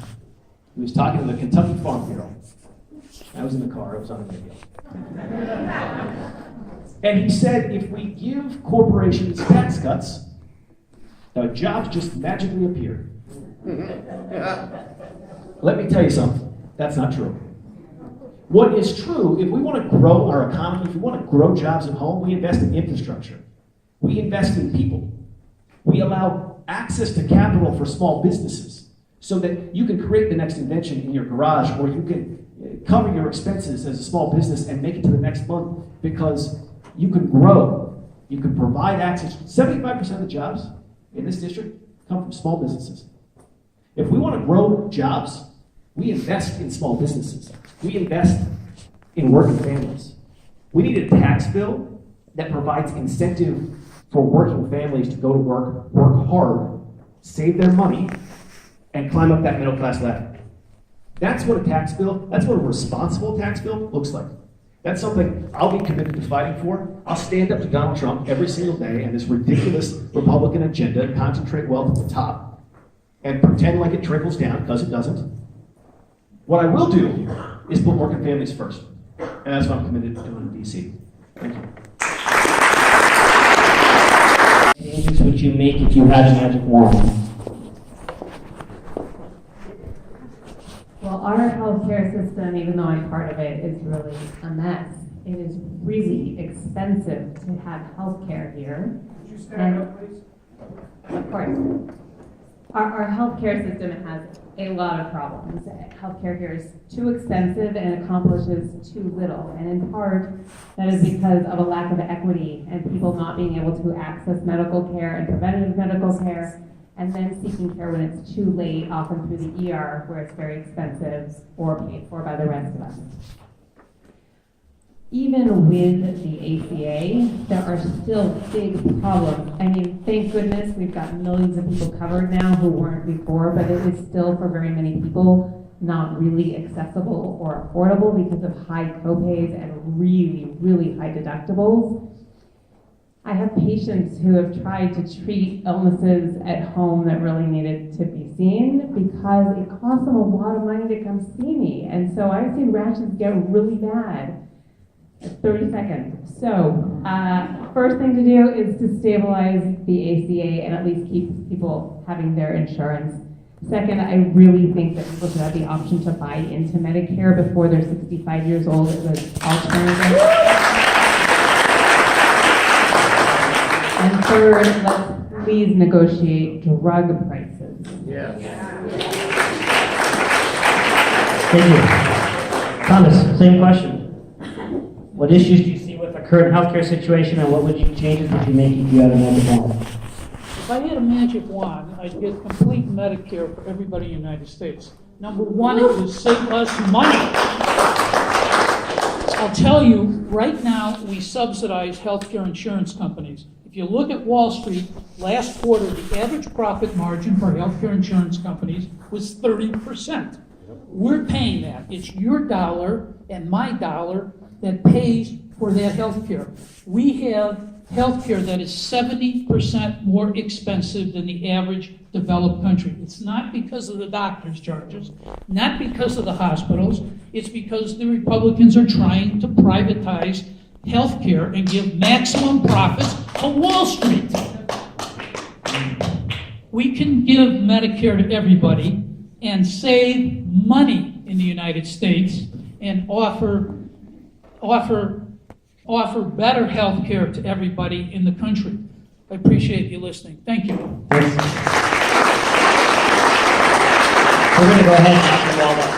He was talking to the Kentucky Farm Bureau. I was in the car, I was on the radio. And he said, if we give corporations tax cuts, jobs just magically appear. Let me tell you something, that's not true. What is true, if we want to grow our economy, if we want to grow jobs at home, we invest in infrastructure. We invest in people. We allow access to capital for small businesses so that you can create the next invention in your garage, or you can cover your expenses as a small business and make it to the next month, because you can grow. You can provide access. 75% of the jobs in this district come from small businesses. If we want to grow jobs, we invest in small businesses. We invest in working families. We need a tax bill that provides incentive for working families to go to work hard, save their money, and climb up that middle class ladder. That's what a responsible tax bill looks like. That's something I'll be committed to fighting for. I'll stand up to Donald Trump every single day and this ridiculous Republican agenda, concentrate wealth at the top, and pretend like it trickles down, because it doesn't. What I will do is put working families first. And that's what I'm committed to doing in D.C. Thank you. What changes would you make if you had a magic wand? Well, our healthcare system, even though I'm part of it, is really a mess. It is really expensive to have healthcare here. Could you stand up, please? Of course. Our healthcare system has a lot of problems. Healthcare here is too expensive and accomplishes too little. And in part, that is because of a lack of equity and people not being able to access medical care and preventative medical care, and then seeking care when it's too late, often through the ER, where it's very expensive or paid for by the rest of us. Even with the ACA, there are still big problems. I mean, thank goodness we've got millions of people covered now who weren't before, but it is still, for very many people, not really accessible or affordable because of high copays and really, really high deductibles. I have patients who have tried to treat illnesses at home that really needed to be seen because it costs them a lot of money to come see me. And so I've seen rashes get really bad. 30 seconds. So, first thing to do is to stabilize the ACA and at least keep people having their insurance. Second, I really think that people should have the option to buy into Medicare before they're 65 years old as an alternative. And third, let's please negotiate drug prices. Thank you. Thomas, same question. What issues do you see with the current healthcare situation, and what changes would you make if you had a magic wand? If I had a magic wand, I'd get complete Medicare for everybody in the United States. Number one, it would save us money. I'll tell you, right now, we subsidize healthcare insurance companies. If you look at Wall Street, last quarter, the average profit margin for healthcare insurance companies was 30%. We're paying that. It's your dollar and my dollar that pays for that health care. We have health care that is 70% more expensive than the average developed country. It's not because of the doctor's charges, not because of the hospitals, it's because the Republicans are trying to privatize health care and give maximum profits to Wall Street. We can give Medicare to everybody and save money in the United States and offer better health care to everybody in the country. I appreciate you listening. Thank you. We're going to go ahead and ask all that.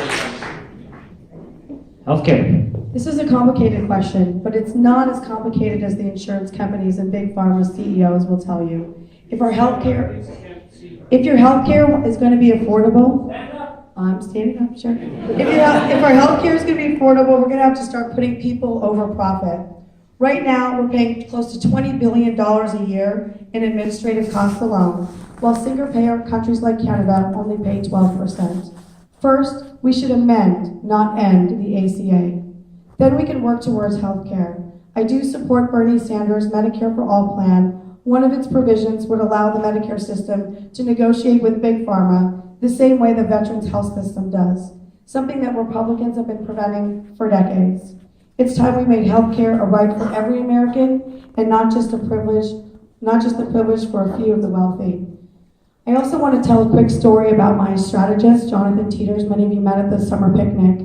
Healthcare. This is a complicated question, but it's not as complicated as the insurance companies and big pharma CEOs will tell you. If your healthcare is going to be affordable, I'm standing up, sure. If our healthcare is going to be affordable, we're going to have to start putting people over profit. Right now, we're paying close to $20 billion a year in administrative costs alone, while single-payer countries like Canada only pay 12%. First, we should amend, not end, the ACA. Then we can work towards health care. I do support Bernie Sanders' Medicare for All plan. One of its provisions would allow the Medicare system to negotiate with Big Pharma the same way the Veterans Health System does, something that Republicans have been preventing for decades. It's time we made healthcare a right for every American and not just a privilege for a few of the wealthy. I also want to tell a quick story about my strategist, Jonathan Teeters. Many of you met at the summer picnic.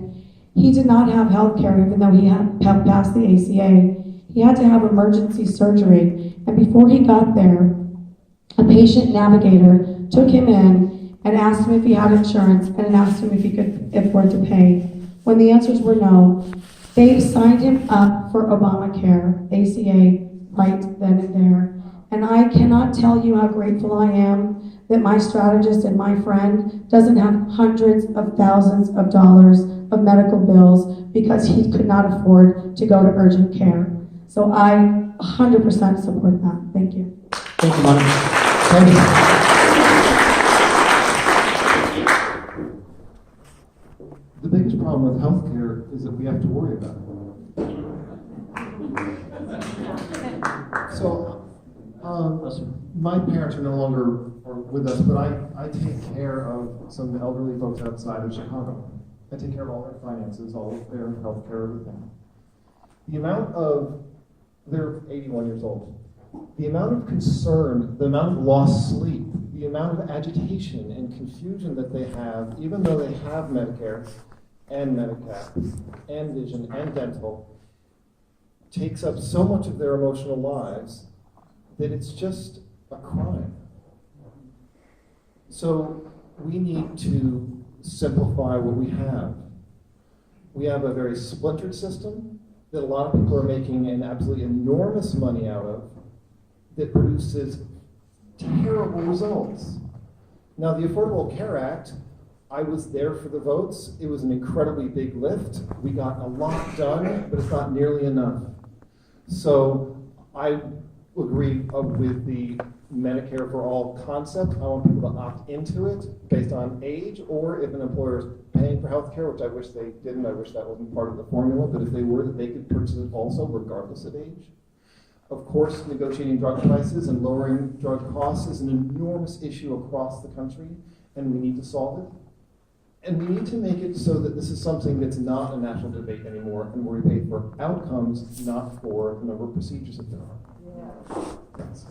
He did not have health care even though he had passed the ACA. He had to have emergency surgery, and before he got there, a patient navigator took him in and asked him if he had insurance and asked him if he could afford to pay. When the answers were no, they signed him up for Obamacare, ACA, right then and there. And I cannot tell you how grateful I am that my strategist and my friend doesn't have hundreds of thousands of dollars of medical bills because he could not afford to go to urgent care. So I 100% support that. Thank you. Thank you, Monica. Tony. The biggest problem with healthcare is that we have to worry about it. So, my parents are no longer with us, but I take care of some elderly folks outside of Chicago. I take care of all their finances, all of their health care, everything. The amount of, they're 81 years old. The amount of concern, the amount of lost sleep, the amount of agitation and confusion that they have, even though they have Medicare and Medicare and vision and dental, takes up so much of their emotional lives that it's just a crime. So we need to simplify what we have. We have a very splintered system that a lot of people are making an absolutely enormous money out of that produces terrible results. Now, the Affordable Care Act, I was there for the votes. It was an incredibly big lift. We got a lot done, but it's not nearly enough. So I agree with the Medicare for all concept. I want people to opt into it based on age, or if an employer is paying for health care, which I wish they didn't, I wish that wasn't part of the formula, but if they were, that they could purchase it also regardless of age. Of course, negotiating drug prices and lowering drug costs is an enormous issue across the country, and we need to solve it. And we need to make it so that this is something that's not a national debate anymore, and where we pay for outcomes, not for the number of procedures that there are. Yeah. Thanks.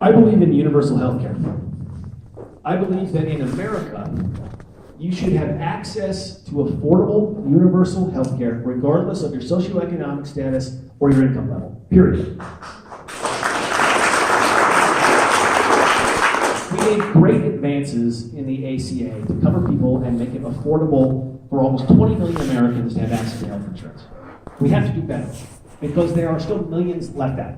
I believe in universal health care. I believe that in America, you should have access to affordable universal health care regardless of your socioeconomic status or your income level, period. We made great advances in the ACA to cover people and make it affordable for almost 20 million Americans to have access to health insurance. We have to do better because there are still millions left out.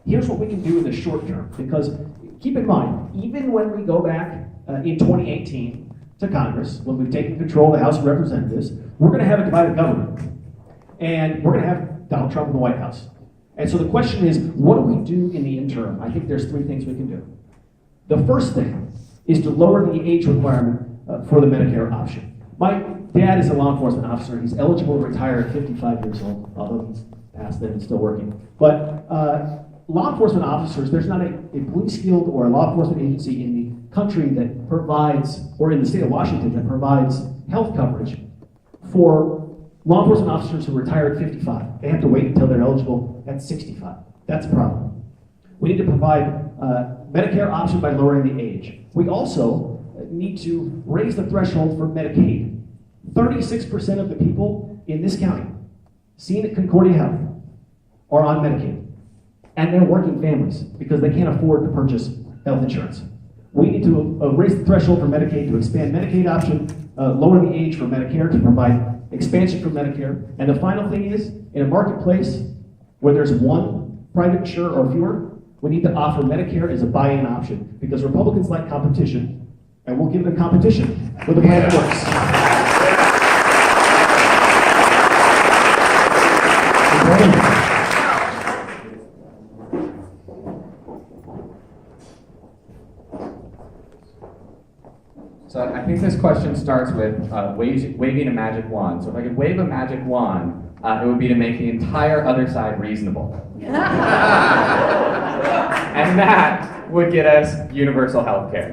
Here's what we can do in the short term, because keep in mind, even when we go back in 2018 to Congress, when we've taken control of the House of Representatives, we're going to have a divided government. And we're going to have Donald Trump in the White House. And so the question is, what do we do in the interim? I think there's three things we can do. The first thing is to lower the age requirement for the Medicare option. My dad is a law enforcement officer. He's eligible to retire at 55 years old, although he's past then and still working. But law enforcement officers, there's not a police field or a law enforcement agency in the country that provides, or in the state of Washington, that provides health coverage for law enforcement officers who retire at 55. They have to wait until they're eligible at 65. That's a problem. We need to provide Medicare option by lowering the age. We also need to raise the threshold for Medicaid. 36% of the people in this county seen at Concordia Health are on Medicaid. And they're working families because they can't afford to purchase health insurance. We need to raise the threshold for Medicaid to expand Medicaid option, lower the age for Medicare to provide expansion for Medicare. And the final thing is, in a marketplace where there's one private insurer or fewer, we need to offer Medicare as a buy-in option because Republicans like competition, and we'll give them competition with a plan that works. So I think think this question starts with waving a magic wand. So if I could wave a magic wand, it would be to make the entire other side reasonable. And that would get us universal health care.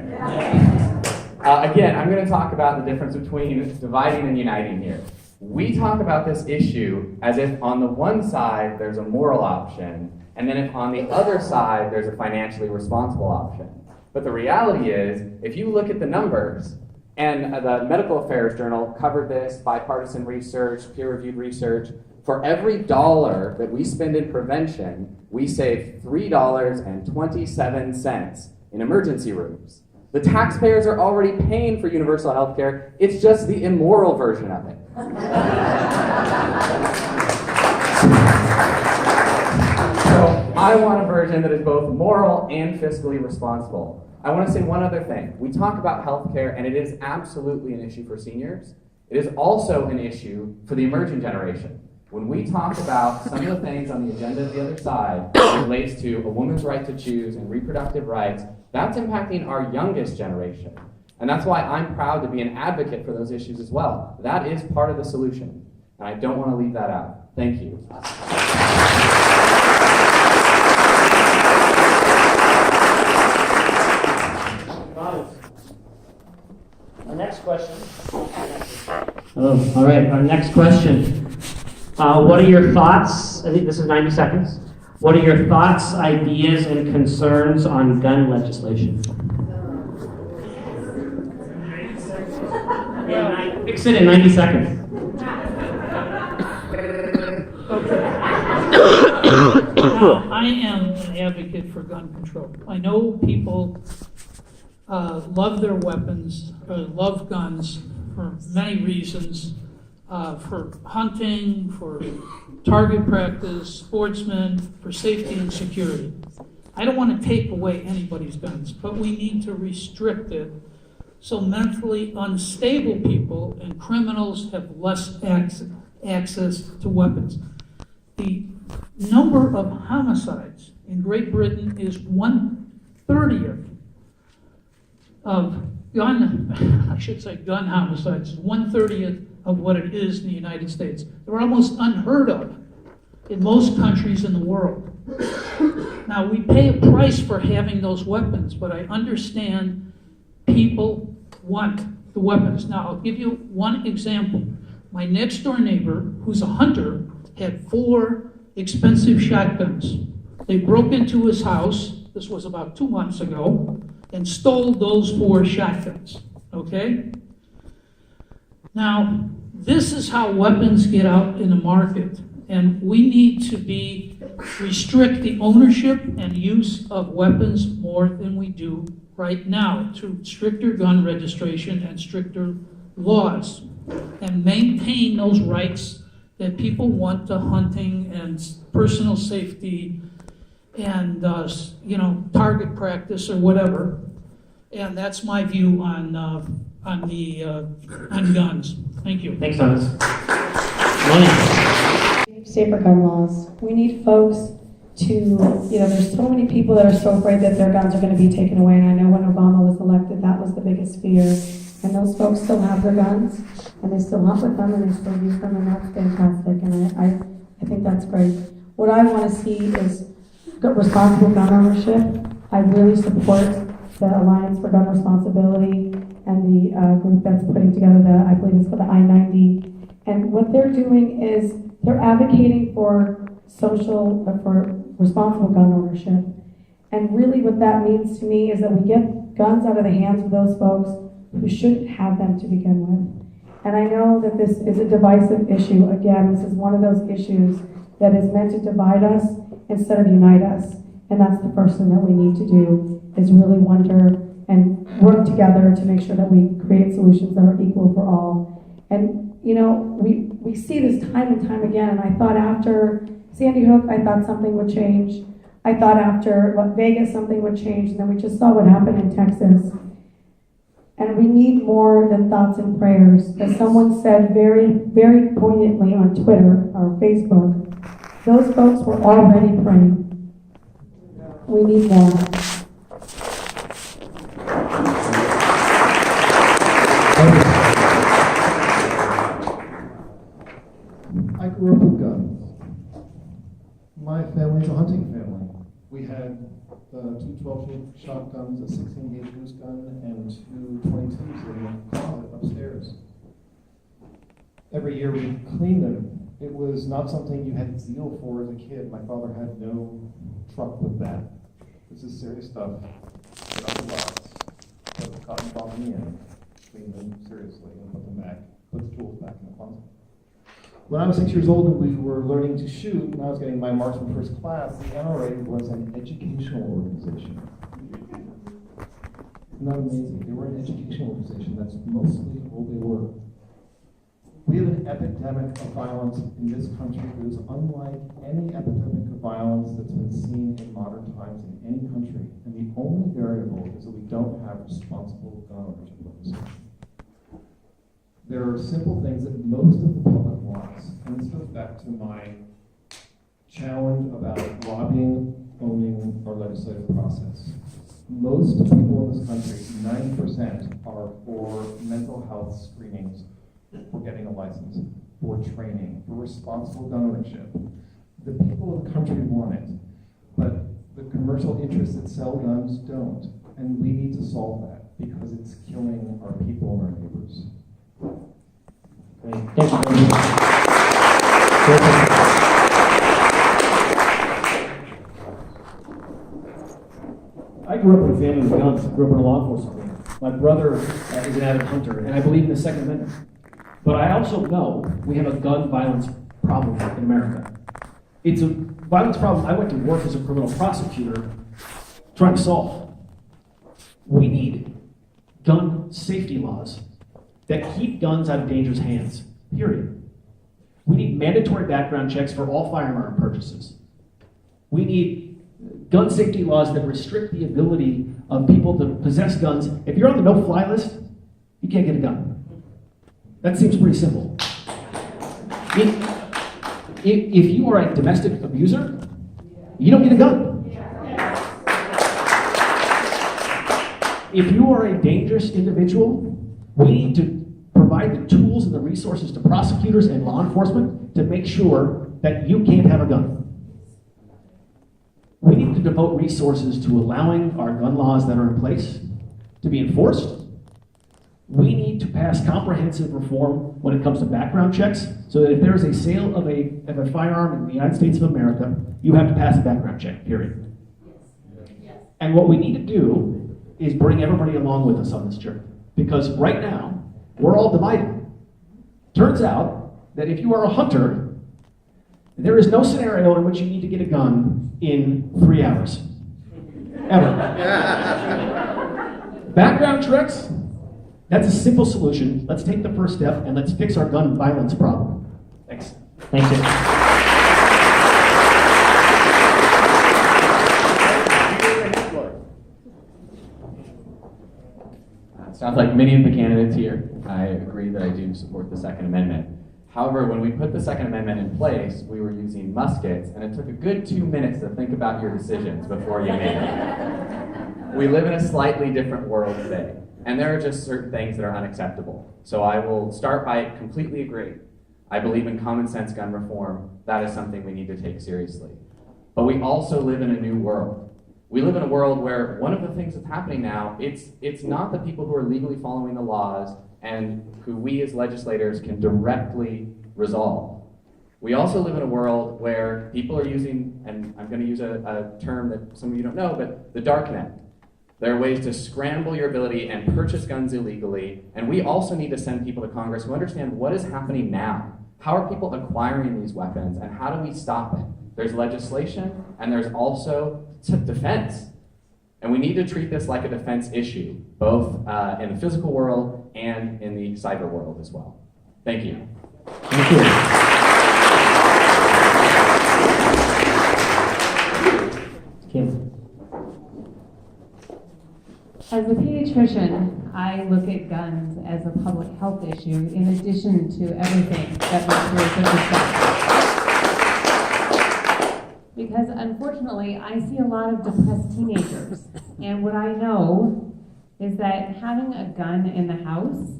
Again, I'm going to talk about the difference between dividing and uniting here. We talk about this issue as if on the one side there's a moral option, and then if on the other side there's a financially responsible option. But the reality is, if you look at the numbers, and the Medical Affairs Journal covered this, bipartisan research, peer-reviewed research, for every dollar that we spend in prevention, we save $3.27 in emergency rooms. The taxpayers are already paying for universal health care. It's just the immoral version of it. So I want a version that is both moral and fiscally responsible. I want to say one other thing. We talk about healthcare, and it is absolutely an issue for seniors. It is also an issue for the emerging generation. When we talk about some of the things on the agenda of the other side that relates to a woman's right to choose and reproductive rights, that's impacting our youngest generation. And that's why I'm proud to be an advocate for those issues as well. That is part of the solution, and I don't want to leave that out. Thank you. Our next question. Oh, all right. Our next question. What are your thoughts? I think this is 90 seconds. What are your thoughts, ideas, and concerns on gun legislation? Fix it in 90 seconds. Now, I am an advocate for gun control. I know people love their weapons, love guns for many reasons, for hunting, for target practice, sportsmen, for safety and security. I don't want to take away anybody's guns, but we need to restrict it so mentally unstable people and criminals have less access to weapons. The number of homicides in Great Britain is 1/30 of gun homicides, 1/30 of what it is in the United States. They're almost unheard of in most countries in the world. Now, we pay a price for having those weapons, but I understand people want the weapons. Now, I'll give you one example. My next door neighbor, who's a hunter, had 4 expensive shotguns. They broke into his house, this was about 2 months ago, and stole those 4 shotguns, okay? Now, this is how weapons get out in the market, and we need to restrict the ownership and use of weapons more than we do right now through stricter gun registration and stricter laws, and maintain those rights that people want to hunting and personal safety and target practice or whatever. And that's my view on guns. Thank you. Thanks, Thomas. Safer gun laws. We need folks to, there's so many people that are so afraid that their guns are going to be taken away. And I know when Obama was elected, that was the biggest fear. And those folks still have their guns, and they still hunt with them, and they still use them, and that's fantastic. And I think that's great. What I want to see is responsible gun ownership. I really support the Alliance for Gun Responsibility and the group that's putting together I believe it's called the I-90. And what they're doing is they're advocating for responsible gun ownership. And really what that means to me is that we get guns out of the hands of those folks who shouldn't have them to begin with. And I know that this is a divisive issue. Again, this is one of those issues that is meant to divide us instead of unite us. And that's the first thing that we need to do, is really wonder and work together to make sure that we create solutions that are equal for all. And we see this time and time again, and I thought after Sandy Hook, I thought something would change. I thought after Vegas, something would change, and then we just saw what happened in Texas. And we need more than thoughts and prayers. As someone said very, very poignantly on Twitter or Facebook, those folks were already praying. We need more. I grew up with guns. My family's a hunting family. We had two 12-shot shotguns, a 16-gauge loose gun, and two 22s in the closet upstairs. Every year we cleaned them. It was not something you had zeal for as a kid. My father had no truck with that. This is serious stuff. Get off the box, put the cotton ball in the end, clean them seriously, and put them back. Put the tools back in the closet. When I was 6 years old and we were learning to shoot, and I was getting my marksman first class, the NRA was an educational organization. Isn't that amazing? They were an educational organization. That's mostly all they were. We have an epidemic of violence in this country that is unlike any epidemic of violence that's been seen in modern times in any country. And the only variable is that we don't have responsible gun ownership legislation. There are simple things that most of the public wants, and this goes back to my challenge about lobbying, owning our legislative process. Most people in this country, 90%, are for mental health screenings, for getting a license, for training, for responsible gun ownership. The people of the country want it, but the commercial interests that sell guns don't, and we need to solve that because it's killing our people and our neighbors. Great. Thank you very much. I grew up in a family with guns. I grew up in a law enforcement family. My brother is an avid hunter, and I believe in the Second Amendment. But I also know we have a gun violence problem in America. It's a violence problem I went to work as a criminal prosecutor trying to solve. We need gun safety laws that keep guns out of dangerous hands, period. We need mandatory background checks for all firearm purchases. We need gun safety laws that restrict the ability of people to possess guns. If you're on the no-fly list, you can't get a gun. That seems pretty simple. If you are a domestic abuser, you don't get a gun. If you are a dangerous individual, we need to provide the tools and the resources to prosecutors and law enforcement to make sure that you can't have a gun. We need to devote resources to allowing our gun laws that are in place to be enforced. We need to pass comprehensive reform when it comes to background checks, so that if there is a sale of a firearm in the United States of America, you have to pass a background check, period. Yes. And what we need to do is bring everybody along with us on this journey. Because right now, we're all divided. Turns out that if you are a hunter, there is no scenario in which you need to get a gun in 3 hours. Ever. Background checks, that's a simple solution. Let's take the first step and let's fix our gun violence problem. Thanks. Thank you. Sounds like many of the candidates here, I agree that I do support the Second Amendment. However, when we put the Second Amendment in place, we were using muskets, and it took a good 2 minutes to think about your decisions before you made them. We live in a slightly different world today, and there are just certain things that are unacceptable. So I will start by completely agreeing. I believe in common sense gun reform. That is something we need to take seriously. But we also live in a new world. We live in a world where one of the things that's happening now, it's not the people who are legally following the laws and who we as legislators can directly resolve. We also live in a world where people are using, and I'm going to use a term that some of you don't know, but the dark net. There are ways to scramble your ability and purchase guns illegally, and we also need to send people to Congress who understand what is happening now. How are people acquiring these weapons, and how do we stop it? There's legislation, and there's also defense. And we need to treat this like a defense issue, both in the physical world and in the cyber world as well. Thank you. Thank you. Kim. As a pediatrician, I look at guns as a public health issue in addition to everything that my peers have discussed. Because unfortunately, I see a lot of depressed teenagers. And what I know is that having a gun in the house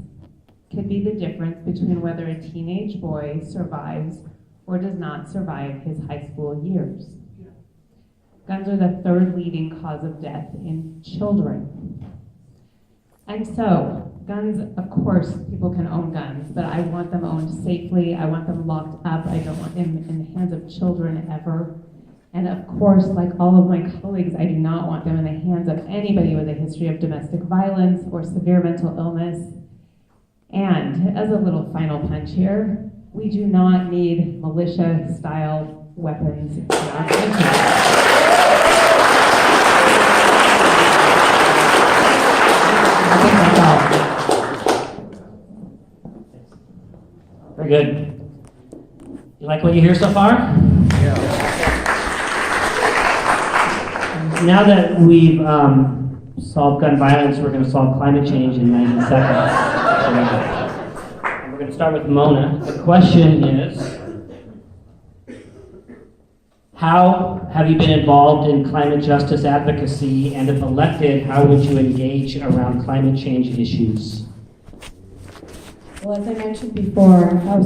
could be the difference between whether a teenage boy survives or does not survive his high school years. Guns are the third leading cause of death in children. And so, guns, of course, people can own guns, but I want them owned safely. I want them locked up. I don't want them in the hands of children ever. And of course, like all of my colleagues, I do not want them in the hands of anybody with a history of domestic violence or severe mental illness. And as a little final punch here, we do not need militia-style weapons in our country. Very good. You like what you hear so far? Now that we've solved gun violence, we're going to solve climate change in 90 seconds. And we're going to start with Mona. The question is, how have you been involved in climate justice advocacy, and if elected, how would you engage around climate change issues? Well, as I mentioned before, I have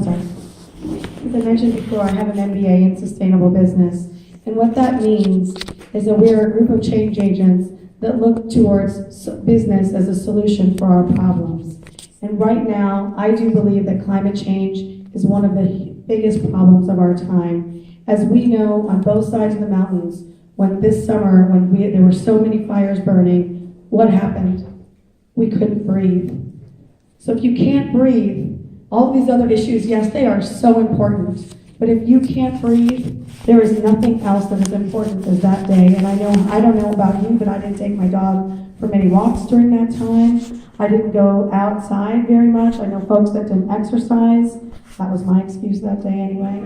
an MBA in sustainable business. And what that means is that we're a group of change agents that look towards business as a solution for our problems. And right now, I do believe that climate change is one of the biggest problems of our time. As we know, on both sides of the mountains, when this summer, there were so many fires burning, what happened? We couldn't breathe. So if you can't breathe, all these other issues, yes, they are so important. But if you can't breathe, there is nothing else that is important as that day. And I don't know about you, but I didn't take my dog for many walks during that time. I didn't go outside very much. I know folks that didn't exercise. That was my excuse that day anyway.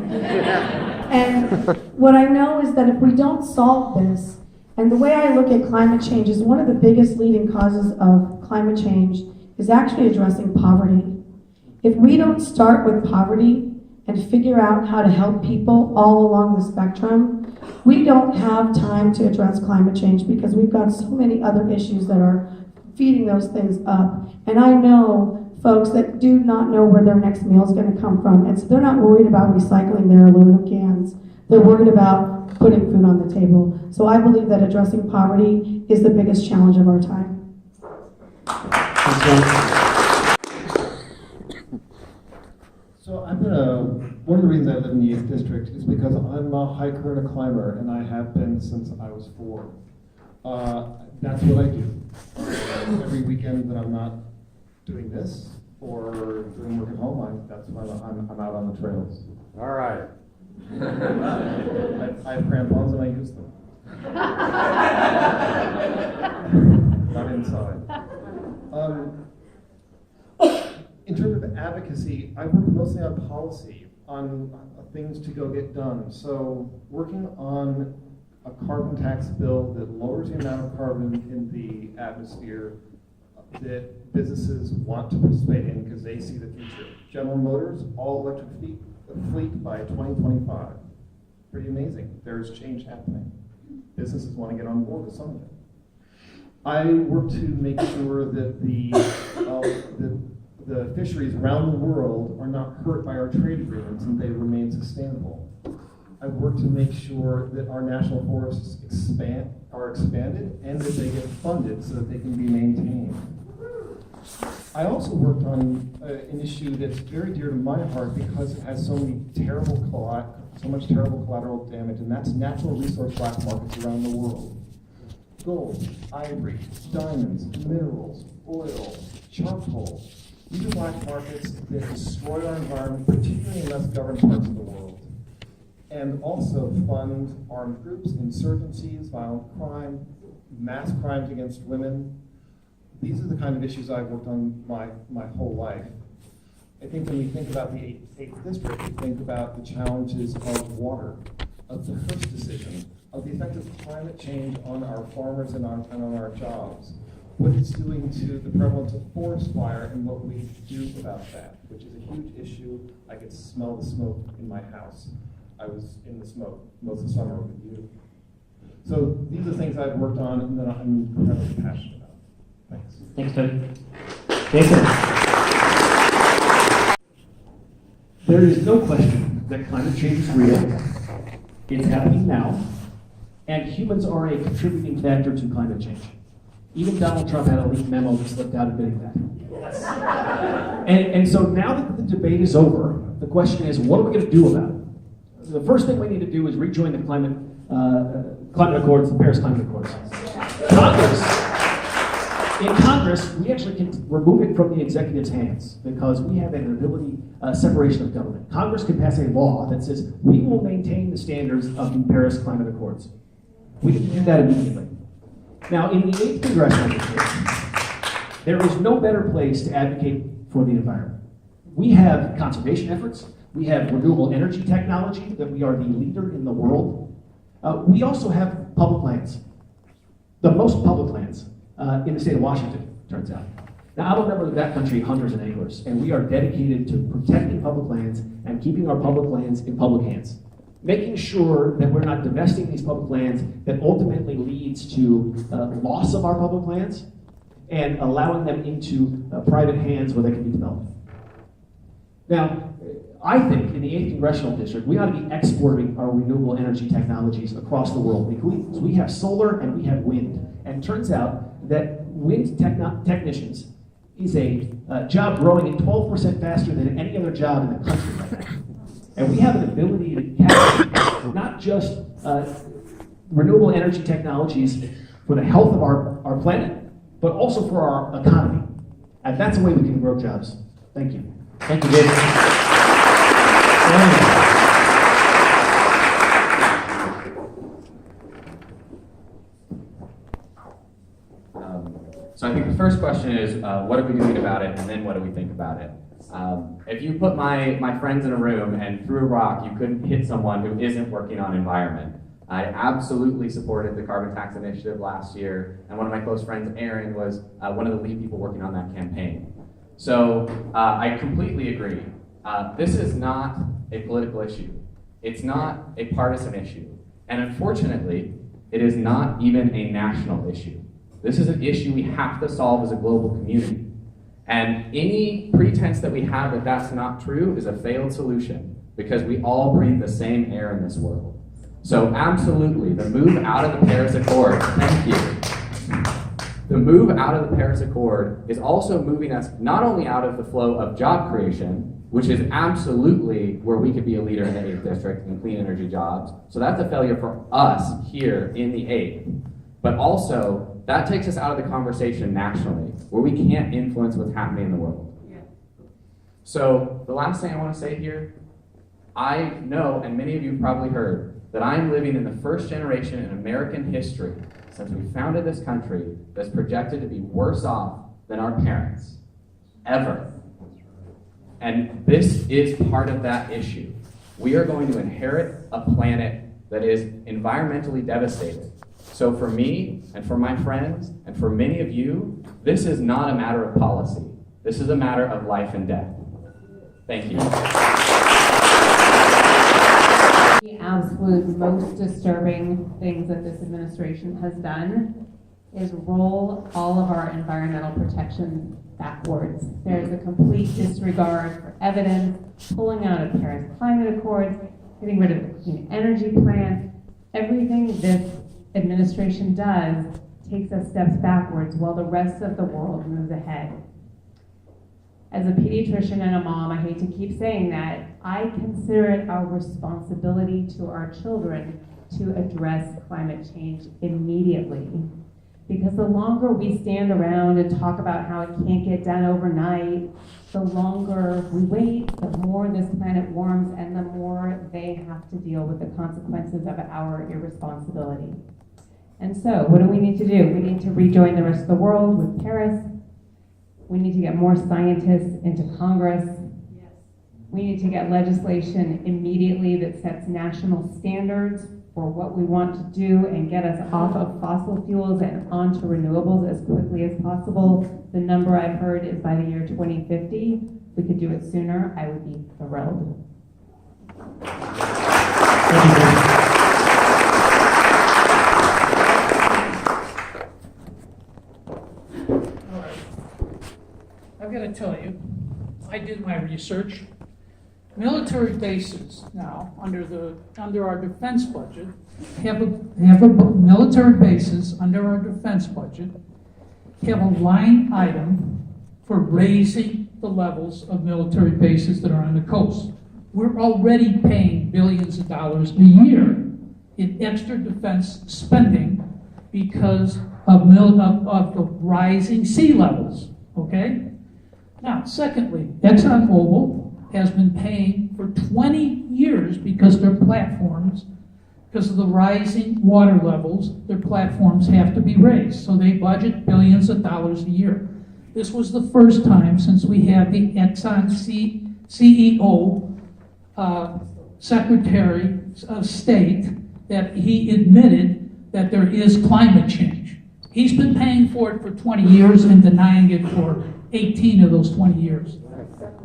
And what I know is that if we don't solve this, and the way I look at climate change is one of the biggest leading causes of climate change is actually addressing poverty. If we don't start with poverty and figure out how to help people all along the spectrum, we don't have time to address climate change because we've got so many other issues that are feeding those things up. And I know folks that do not know where their next meal is going to come from, and so they're not worried about recycling their aluminum cans. They're worried about putting food on the table. So I believe that addressing poverty is the biggest challenge of our time. So one of the reasons I live in the 8th District is because I'm a hiker and a climber, and I have been since I was 4. That's what I do. Every weekend that I'm not doing this or doing work at home, that's when I'm out on the trails. All right. I have crampons and I use them. Not inside. In terms of advocacy, I work mostly on policy, on things to go get done. So working on a carbon tax bill that lowers the amount of carbon in the atmosphere that businesses want to participate in because they see the future. General Motors, all electric fleet by 2025. Pretty amazing. There's change happening. Businesses want to get on board with some of it. I work to make sure that the fisheries around the world are not hurt by our trade agreements and they remain sustainable. I work to make sure that our national forests are expanded and that they get funded so that they can be maintained. I also worked on an issue that's very dear to my heart because it has so much terrible collateral damage, and that's natural resource black markets around the world. Gold, ivory, diamonds, minerals, oil, charcoal. These are black markets that destroy our environment, particularly in less governed parts of the world, and also fund armed groups, insurgencies, violent crime, mass crimes against women. These are the kind of issues I've worked on my whole life. I think when we think about the 8th District, we think about the challenges of water, of the Hearst decision, of the effect of climate change on our farmers and on our jobs, what it's doing to the prevalence of forest fire and what we do about that, which is a huge issue. I could smell the smoke in my house. I was in the smoke most of the summer with you. So these are things I've worked on and that I'm incredibly passionate about. Thanks. Thanks, Toby. Jason? There is no question that climate change is real, it's happening now, and humans are a contributing factor to climate change. Even Donald Trump had a leaked memo that slipped out admitting that. And so now that the debate is over, the question is, what are we going to do about it? The first thing we need to do is rejoin the climate accords, the Paris Climate Accords. In Congress, we actually can remove it from the executive's hands because we have an ability separation of government. Congress can pass a law that says we will maintain the standards of the Paris Climate Accords. We can do that immediately. Now, in the 8th Congressional District, there is no better place to advocate for the environment. We have conservation efforts. We have renewable energy technology that we are the leader in the world. We also have public lands, the most public lands in the state of Washington, turns out. Now, I'm a member of the backcountry hunters and anglers, and we are dedicated to protecting public lands and keeping our public lands in public hands, making sure that we're not divesting these public lands that ultimately leads to loss of our public lands and allowing them into private hands where they can be developed. Now, I think in the 8th Congressional District, we ought to be exporting our renewable energy technologies across the world. We have solar and we have wind. And it turns out that wind technicians is a job growing at 12% faster than any other job in the country right now. And we have an ability to capture not just renewable energy technologies for the health of our planet, but also for our economy. And that's a way we can grow jobs. Thank you. Thank you, David. So I think the first question is, what are we doing about it, and then what do we think about it? If you put my friends in a room and threw a rock, you couldn't hit someone who isn't working on environment. I absolutely supported the carbon tax initiative last year, and one of my close friends, Aaron, was one of the lead people working on that campaign. So I completely agree. This is not a political issue. It's not a partisan issue. And unfortunately, it is not even a national issue. This is an issue we have to solve as a global community. And any pretense that we have that that's not true is a failed solution, because we all breathe the same air in this world. So absolutely, the move out of the Paris Accord, thank you. The move out of the Paris Accord is also moving us not only out of the flow of job creation, which is absolutely where we could be a leader in the 8th District in clean energy jobs. So that's a failure for us here in the 8th. But also, that takes us out of the conversation nationally, where we can't influence what's happening in the world. Yeah. So the last thing I want to say here, I know, and many of you have probably heard, that I'm living in the first generation in American history since we founded this country that's projected to be worse off than our parents, ever. And this is part of that issue. We are going to inherit a planet that is environmentally devastated. So for me, and for my friends, and for many of you, this is not a matter of policy. This is a matter of life and death. Thank you. The absolute most disturbing things that this administration has done is roll all of our environmental protections backwards. There's a complete disregard for evidence, pulling out of Paris Climate Accords, getting rid of the Clean Energy Plan. Everything this administration does takes us steps backwards while the rest of the world moves ahead. As a pediatrician and a mom, I hate to keep saying that, I consider it our responsibility to our children to address climate change immediately. Because the longer we stand around and talk about how it can't get done overnight, the longer we wait, the more this planet warms, and the more they have to deal with the consequences of our irresponsibility. And so, what do we need to do? We need to rejoin the rest of the world with Paris. We need to get more scientists into Congress. Yes. We need to get legislation immediately that sets national standards for what we want to do and get us off of fossil fuels and onto renewables as quickly as possible. The number I've heard is by the year 2050. If we could do it sooner, I would be thrilled. Thank you. I've got to tell you, I did my research, military bases now, under our defense budget, military bases under our defense budget have a line item for raising the levels of military bases that are on the coast. We're already paying billions of dollars a year in extra defense spending because of the rising sea levels, okay? Now, secondly, ExxonMobil has been paying for 20 years because of the rising water levels, their platforms have to be raised. So they budget billions of dollars a year. This was the first time since we have the Exxon CEO, Secretary of State, that he admitted that there is climate change. He's been paying for it for 20 years and denying it for 18 of those 20 years.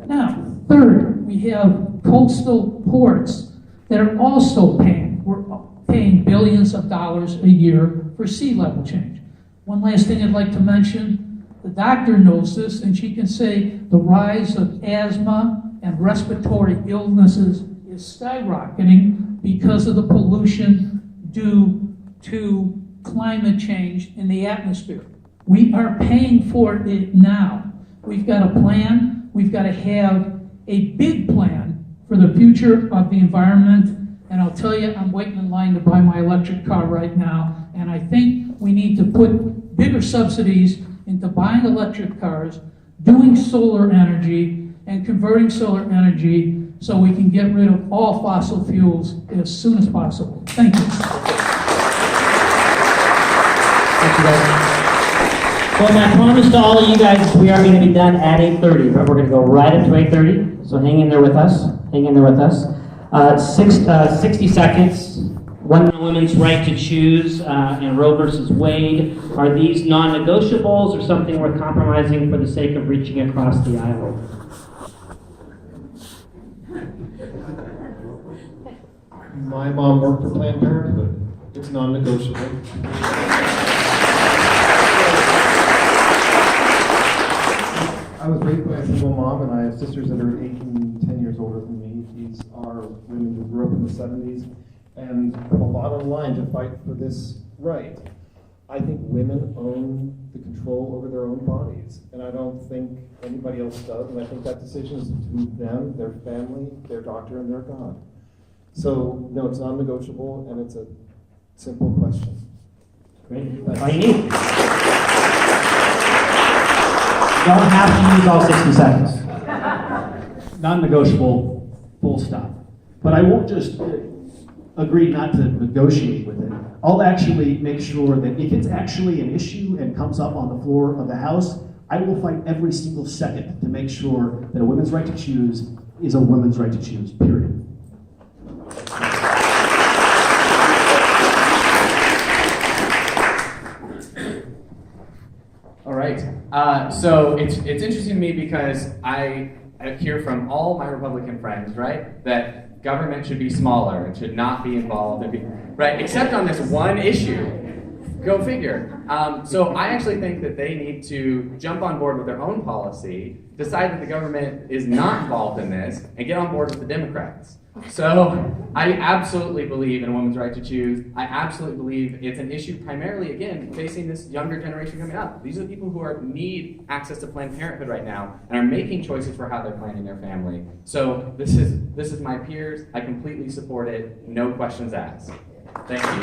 Now, third, we have coastal ports that are also paying. We're paying billions of dollars a year for sea level change. One last thing I'd like to mention, the doctor knows this, and she can say the rise of asthma and respiratory illnesses is skyrocketing because of the pollution due to climate change in the atmosphere. We are paying for it now. We've got a plan. We've got to have a big plan for the future of the environment. And I'll tell you, I'm waiting in line to buy my electric car right now. And I think we need to put bigger subsidies into buying electric cars, doing solar energy, and converting solar energy so we can get rid of all fossil fuels as soon as possible. Thank you. Thank you, guys. Well, my promise to all of you guys is we are going to be done at 8:30, but we're going to go right up to 8:30. So hang in there with us. Hang in there with us. 60 seconds. One women's right to choose and Roe versus Wade. Are these non-negotiables or something worth compromising for the sake of reaching across the aisle? My mom worked for Planned Parenthood. It's non-negotiable. I was raised by a single mom, and I have sisters that are 8 and 10 years older than me. These are women who grew up in the 70s and put a lot on the line to fight for this right. I think women own the control over their own bodies, and I don't think anybody else does, and I think that decision is between them, their family, their doctor, and their God. So, no, it's non-negotiable, and it's a simple question. Great. That's all you need. Don't have to use all 60 seconds. Non-negotiable, full stop. But I won't just agree not to negotiate with it. I'll actually make sure that if it's actually an issue and comes up on the floor of the House, I will fight every single second to make sure that a woman's right to choose is a woman's right to choose, period. All right. So it's interesting to me because I hear from all my Republican friends, right, that government should be smaller and should not be involved, right, except on this one issue. Go figure. So I actually think that they need to jump on board with their own policy, decide that the government is not involved in this, and get on board with the Democrats. So I absolutely believe in a woman's right to choose. I absolutely believe it's an issue primarily, again, facing this younger generation coming up. These are the people who need access to Planned Parenthood right now and are making choices for how they're planning their family. So this is my peers. I completely support it. No questions asked. Thank you.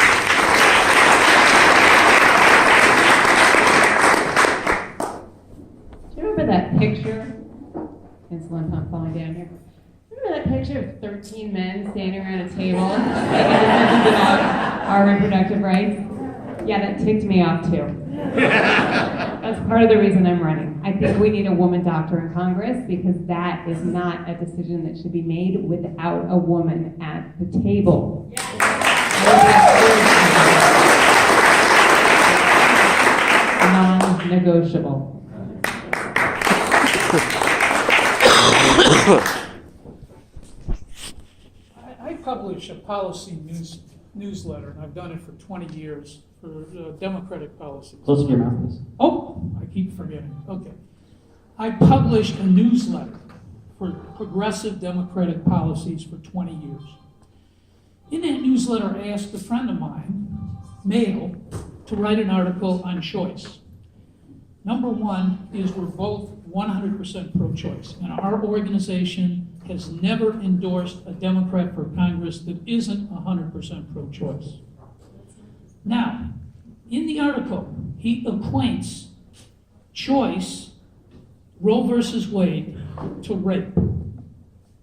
Do you remember that picture? Insulin pump falling down here. Remember that picture of 13 men standing around a table making decisions about our reproductive rights? Yeah, that ticked me off too. That's part of the reason I'm running. I think we need a woman doctor in Congress because that is not a decision that should be made without a woman at the table. Non-negotiable. I publish a policy newsletter, and I've done it for 20 years for Democratic policies. Close to your mouth, please. Oh, I keep forgetting. Okay. I published a newsletter for progressive democratic policies for 20 years. In that newsletter, I asked a friend of mine, male, to write an article on choice. Number one is we're both 100% pro-choice, and our organization has never endorsed a Democrat for Congress that isn't 100% pro-choice. Now, in the article, he equates choice, Roe versus Wade, to rape.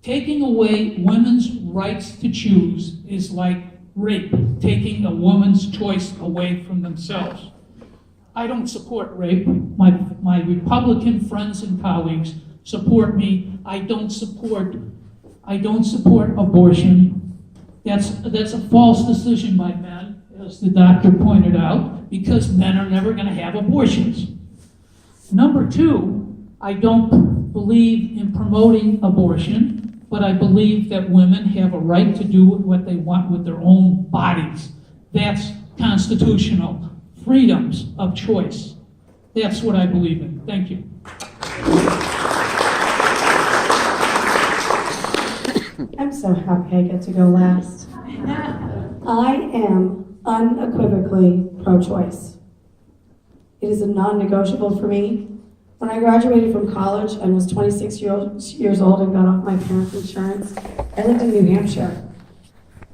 Taking away women's rights to choose is like rape, taking a woman's choice away from themselves. I don't support rape. My Republican friends and colleagues support me. I don't support abortion. That's a false decision by men, as the doctor pointed out, because men are never going to have abortions. Number two, I don't believe in promoting abortion, but I believe that women have a right to do what they want with their own bodies. That's constitutional. Freedoms of choice. That's what I believe in. Thank you. I'm so happy I get to go last. I am unequivocally pro-choice. It is a non-negotiable for me. When I graduated from college and was 26 years old and got off my parents' insurance, I lived in New Hampshire.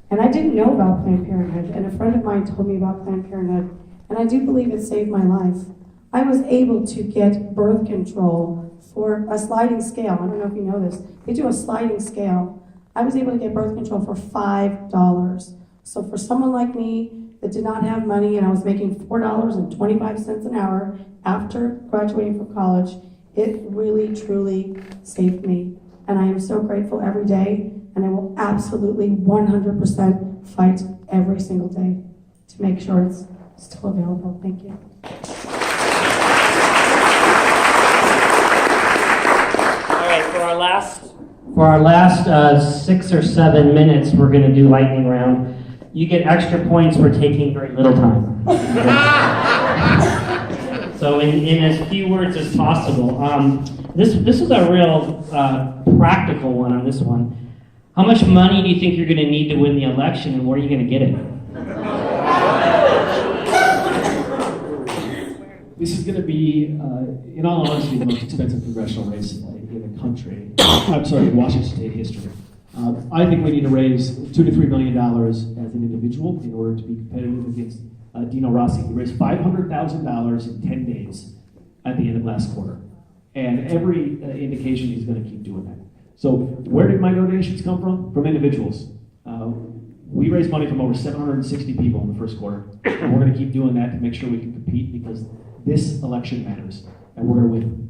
And I didn't know about Planned Parenthood, and a friend of mine told me about Planned Parenthood, and I do believe it saved my life. I was able to get birth control for a sliding scale. I don't know if you know this. They do a sliding scale. I was able to get birth control for $5. So for someone like me that did not have money and I was making $4.25 an hour after graduating from college, it really, truly saved me. And I am so grateful every day, and I will absolutely 100% fight every single day to make sure it's still available. Thank you. All right, for our last 6 or 7 minutes, we're going to do lightning round. You get extra points for taking very little time. So in as few words as possible. This is a real practical one on this one. How much money do you think you're going to need to win the election, and where are you going to get it? This is going to be, in all honesty, the most expensive congressional race in the country. I'm sorry, in Washington State history. I think we need to raise $2 to $3 million as an individual in order to be competitive against Dino Rossi. We raised $500,000 in 10 days at the end of last quarter. And every indication he's going to keep doing that. So where did my donations come from? From individuals. We raised money from over 760 people in the first quarter. And we're going to keep doing that to make sure we can compete, because this election matters, and we're going to win.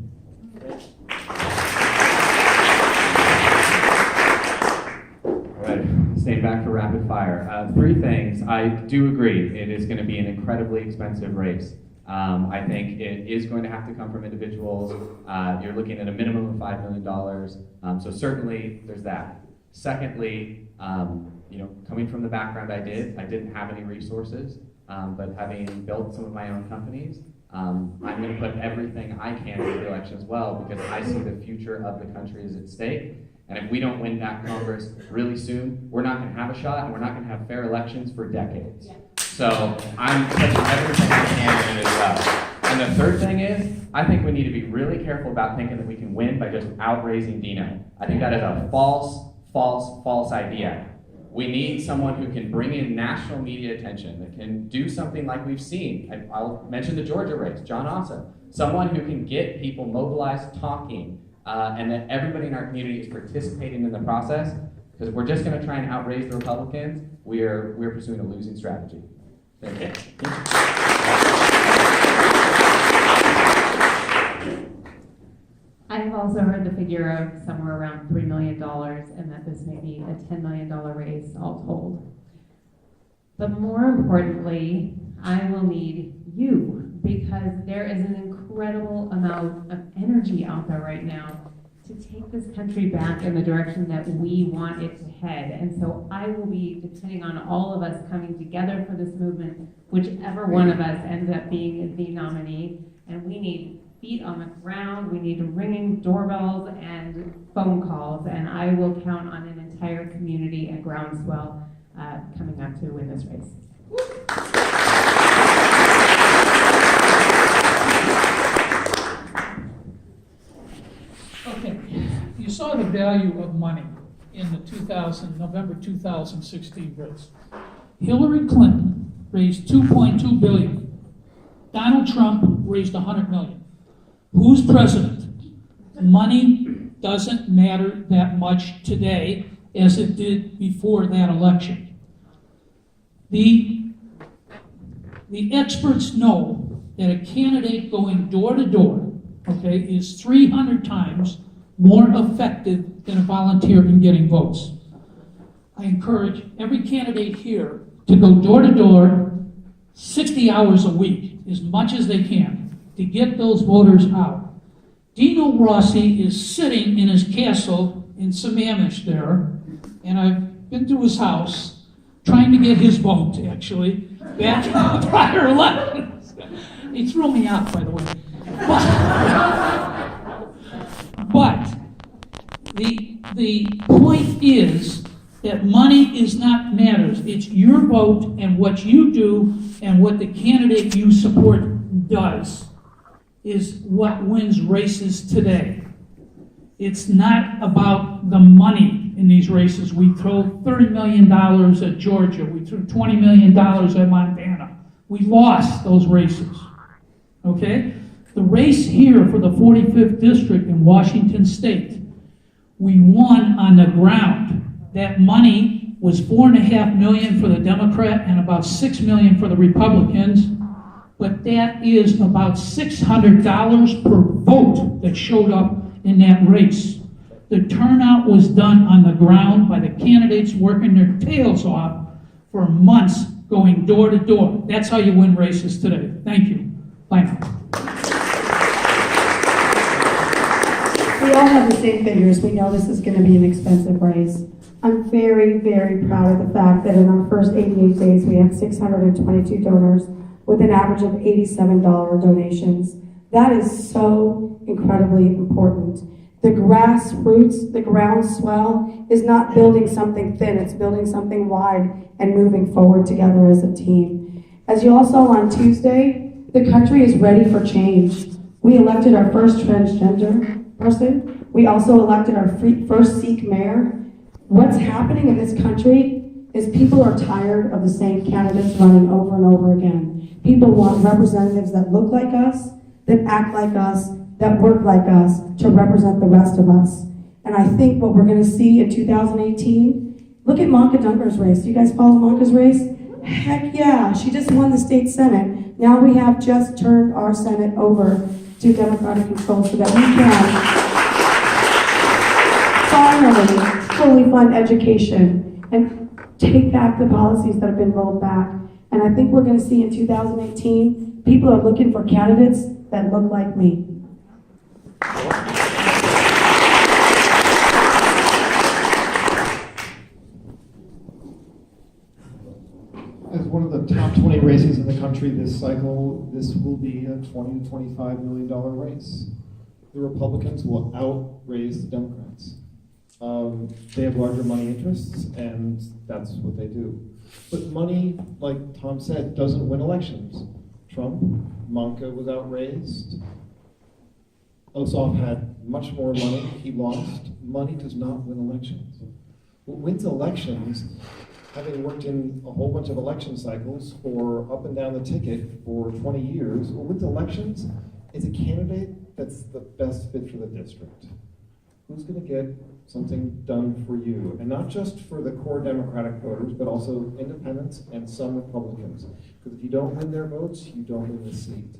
Staying back for rapid fire. 3 things. I do agree it is going to be an incredibly expensive race. I think it is going to have to come from individuals. You're looking at a minimum of $5 million. So certainly there's that. Secondly, coming from the background I didn't have any resources, but having built some of my own companies, I'm going to put everything I can into the election as well, because I see the future of the country is at stake. And if we don't win that Congress really soon, we're not going to have a shot, and we're not going to have fair elections for decades. Yeah. So I'm putting everything I can in it as well. And the third thing is, I think we need to be really careful about thinking that we can win by just outraising Dino. I think that is a false idea. We need someone who can bring in national media attention, that can do something like we've seen. I'll mention the Georgia race, John Ossoff. Someone who can get people mobilized, talking, and that everybody in our community is participating in the process. Because if we're just going to try and outraise the Republicans, we're pursuing a losing strategy. Thank you. I have also heard the figure of somewhere around $3 million, and that this may be a $10 million race all told. But more importantly, I will need you, because there is an incredible amount of energy out there right now to take this country back in the direction that we want it to head. And so I will be depending on all of us coming together for this movement, whichever one of us ends up being the nominee. And we need feet on the ground. We need ringing doorbells and phone calls, and I will count on an entire community and groundswell coming out to win this race. Okay, you saw the value of money in the November 2016 race. Hillary Clinton raised $2.2 billion. Donald Trump raised $100 million. Who's president? Money doesn't matter that much today as it did before that election. The experts know that a candidate going door to door, okay, is 300 times more effective than a volunteer in getting votes. I encourage every candidate here to go door to door 60 hours a week, as much as they can, to get those voters out. Dino Rossi is sitting in his castle in Sammamish there, and I've been to his house trying to get his vote, actually, back in the prior elections. He threw me out, by the way. But the point is that money is not matters. It's your vote and what you do and what the candidate you support does is what wins races today. It's not about the money in these races. We throw $30 million at Georgia. We threw $20 million at Montana. We lost those races, okay? The race here for the 45th district in Washington State, we won on the ground. That money was $4.5 million for the Democrat and about $6 million for the Republicans, but that is about $600 per vote that showed up in that race. The turnout was done on the ground by the candidates working their tails off for months, going door to door. That's how you win races today. Thank you. Bye now. We all have the same figures. We know this is going to be an expensive race. I'm very, very proud of the fact that in our first 88 days, we had 622 donors with an average of $87 donations. That is so incredibly important. The grassroots, the groundswell is not building something thin, it's building something wide and moving forward together as a team. As you all saw on Tuesday, the country is ready for change. We elected our first transgender person. We also elected our first Sikh mayor. What's happening in this country is people are tired of the same candidates running over and over again. People want representatives that look like us, that act like us, that work like us, to represent the rest of us. And I think what we're going to see in 2018, look at Manka Dunker's race. Do you guys follow Manka's race? Heck yeah, she just won the state Senate. Now we have just turned our Senate over to Democratic control so that we can finally fully fund education and take back the policies that have been rolled back. And I think we're going to see in 2018, people are looking for candidates that look like me. As one of the top 20 races in the country this cycle, this will be a $20 to $25 million race. The Republicans will outraise the Democrats. They have larger money interests, and that's what they do. But money, like Tom said, doesn't win elections. Trump, Manka was outraised. Ossoff had much more money, he lost. Money does not win elections. What wins elections, having worked in a whole bunch of election cycles for up and down the ticket for 20 years, what wins elections is a candidate that's the best fit for the district. Who's going to get something done for you? And not just for the core Democratic voters, but also independents and some Republicans. Because if you don't win their votes, you don't win the seat.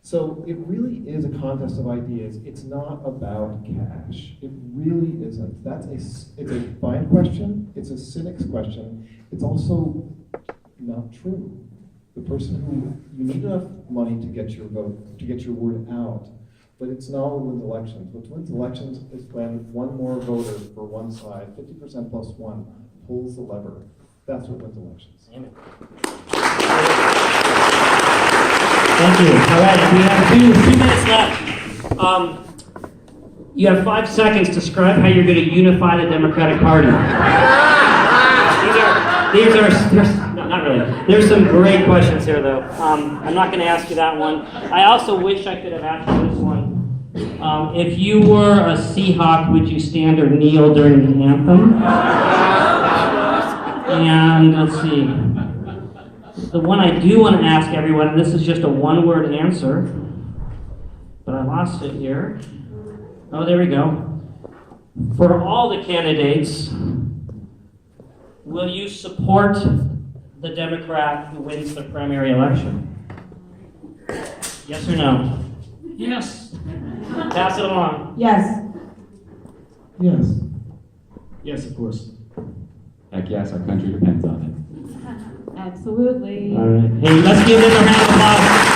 So it really is a contest of ideas. It's not about cash. It really isn't. It's a fine question. It's a cynic's question. It's also not true. The person who, you need enough money to get your vote, to get your word out. But it's not what wins elections. What wins elections is when one more voter for one side, 50% plus one, pulls the lever. That's what wins elections. Amen. Thank you. All right, we have two minutes left. You have 5 seconds to describe how you're going to unify the Democratic Party. No, not really. There's some great questions here, though. I'm not going to ask you that one. I also wish I could have asked you this one. If you were a Seahawk, would you stand or kneel during the anthem? And let's see. The one I do want to ask everyone, and this is just a one-word answer, but I lost it here. Oh, there we go. For all the candidates, will you support the Democrat who wins the primary election? Yes or no? Yes. Pass it along. Yes. Yes. Yes, of course. Heck yes, our country depends on it. Absolutely. All right. Hey, let's give them a round of applause.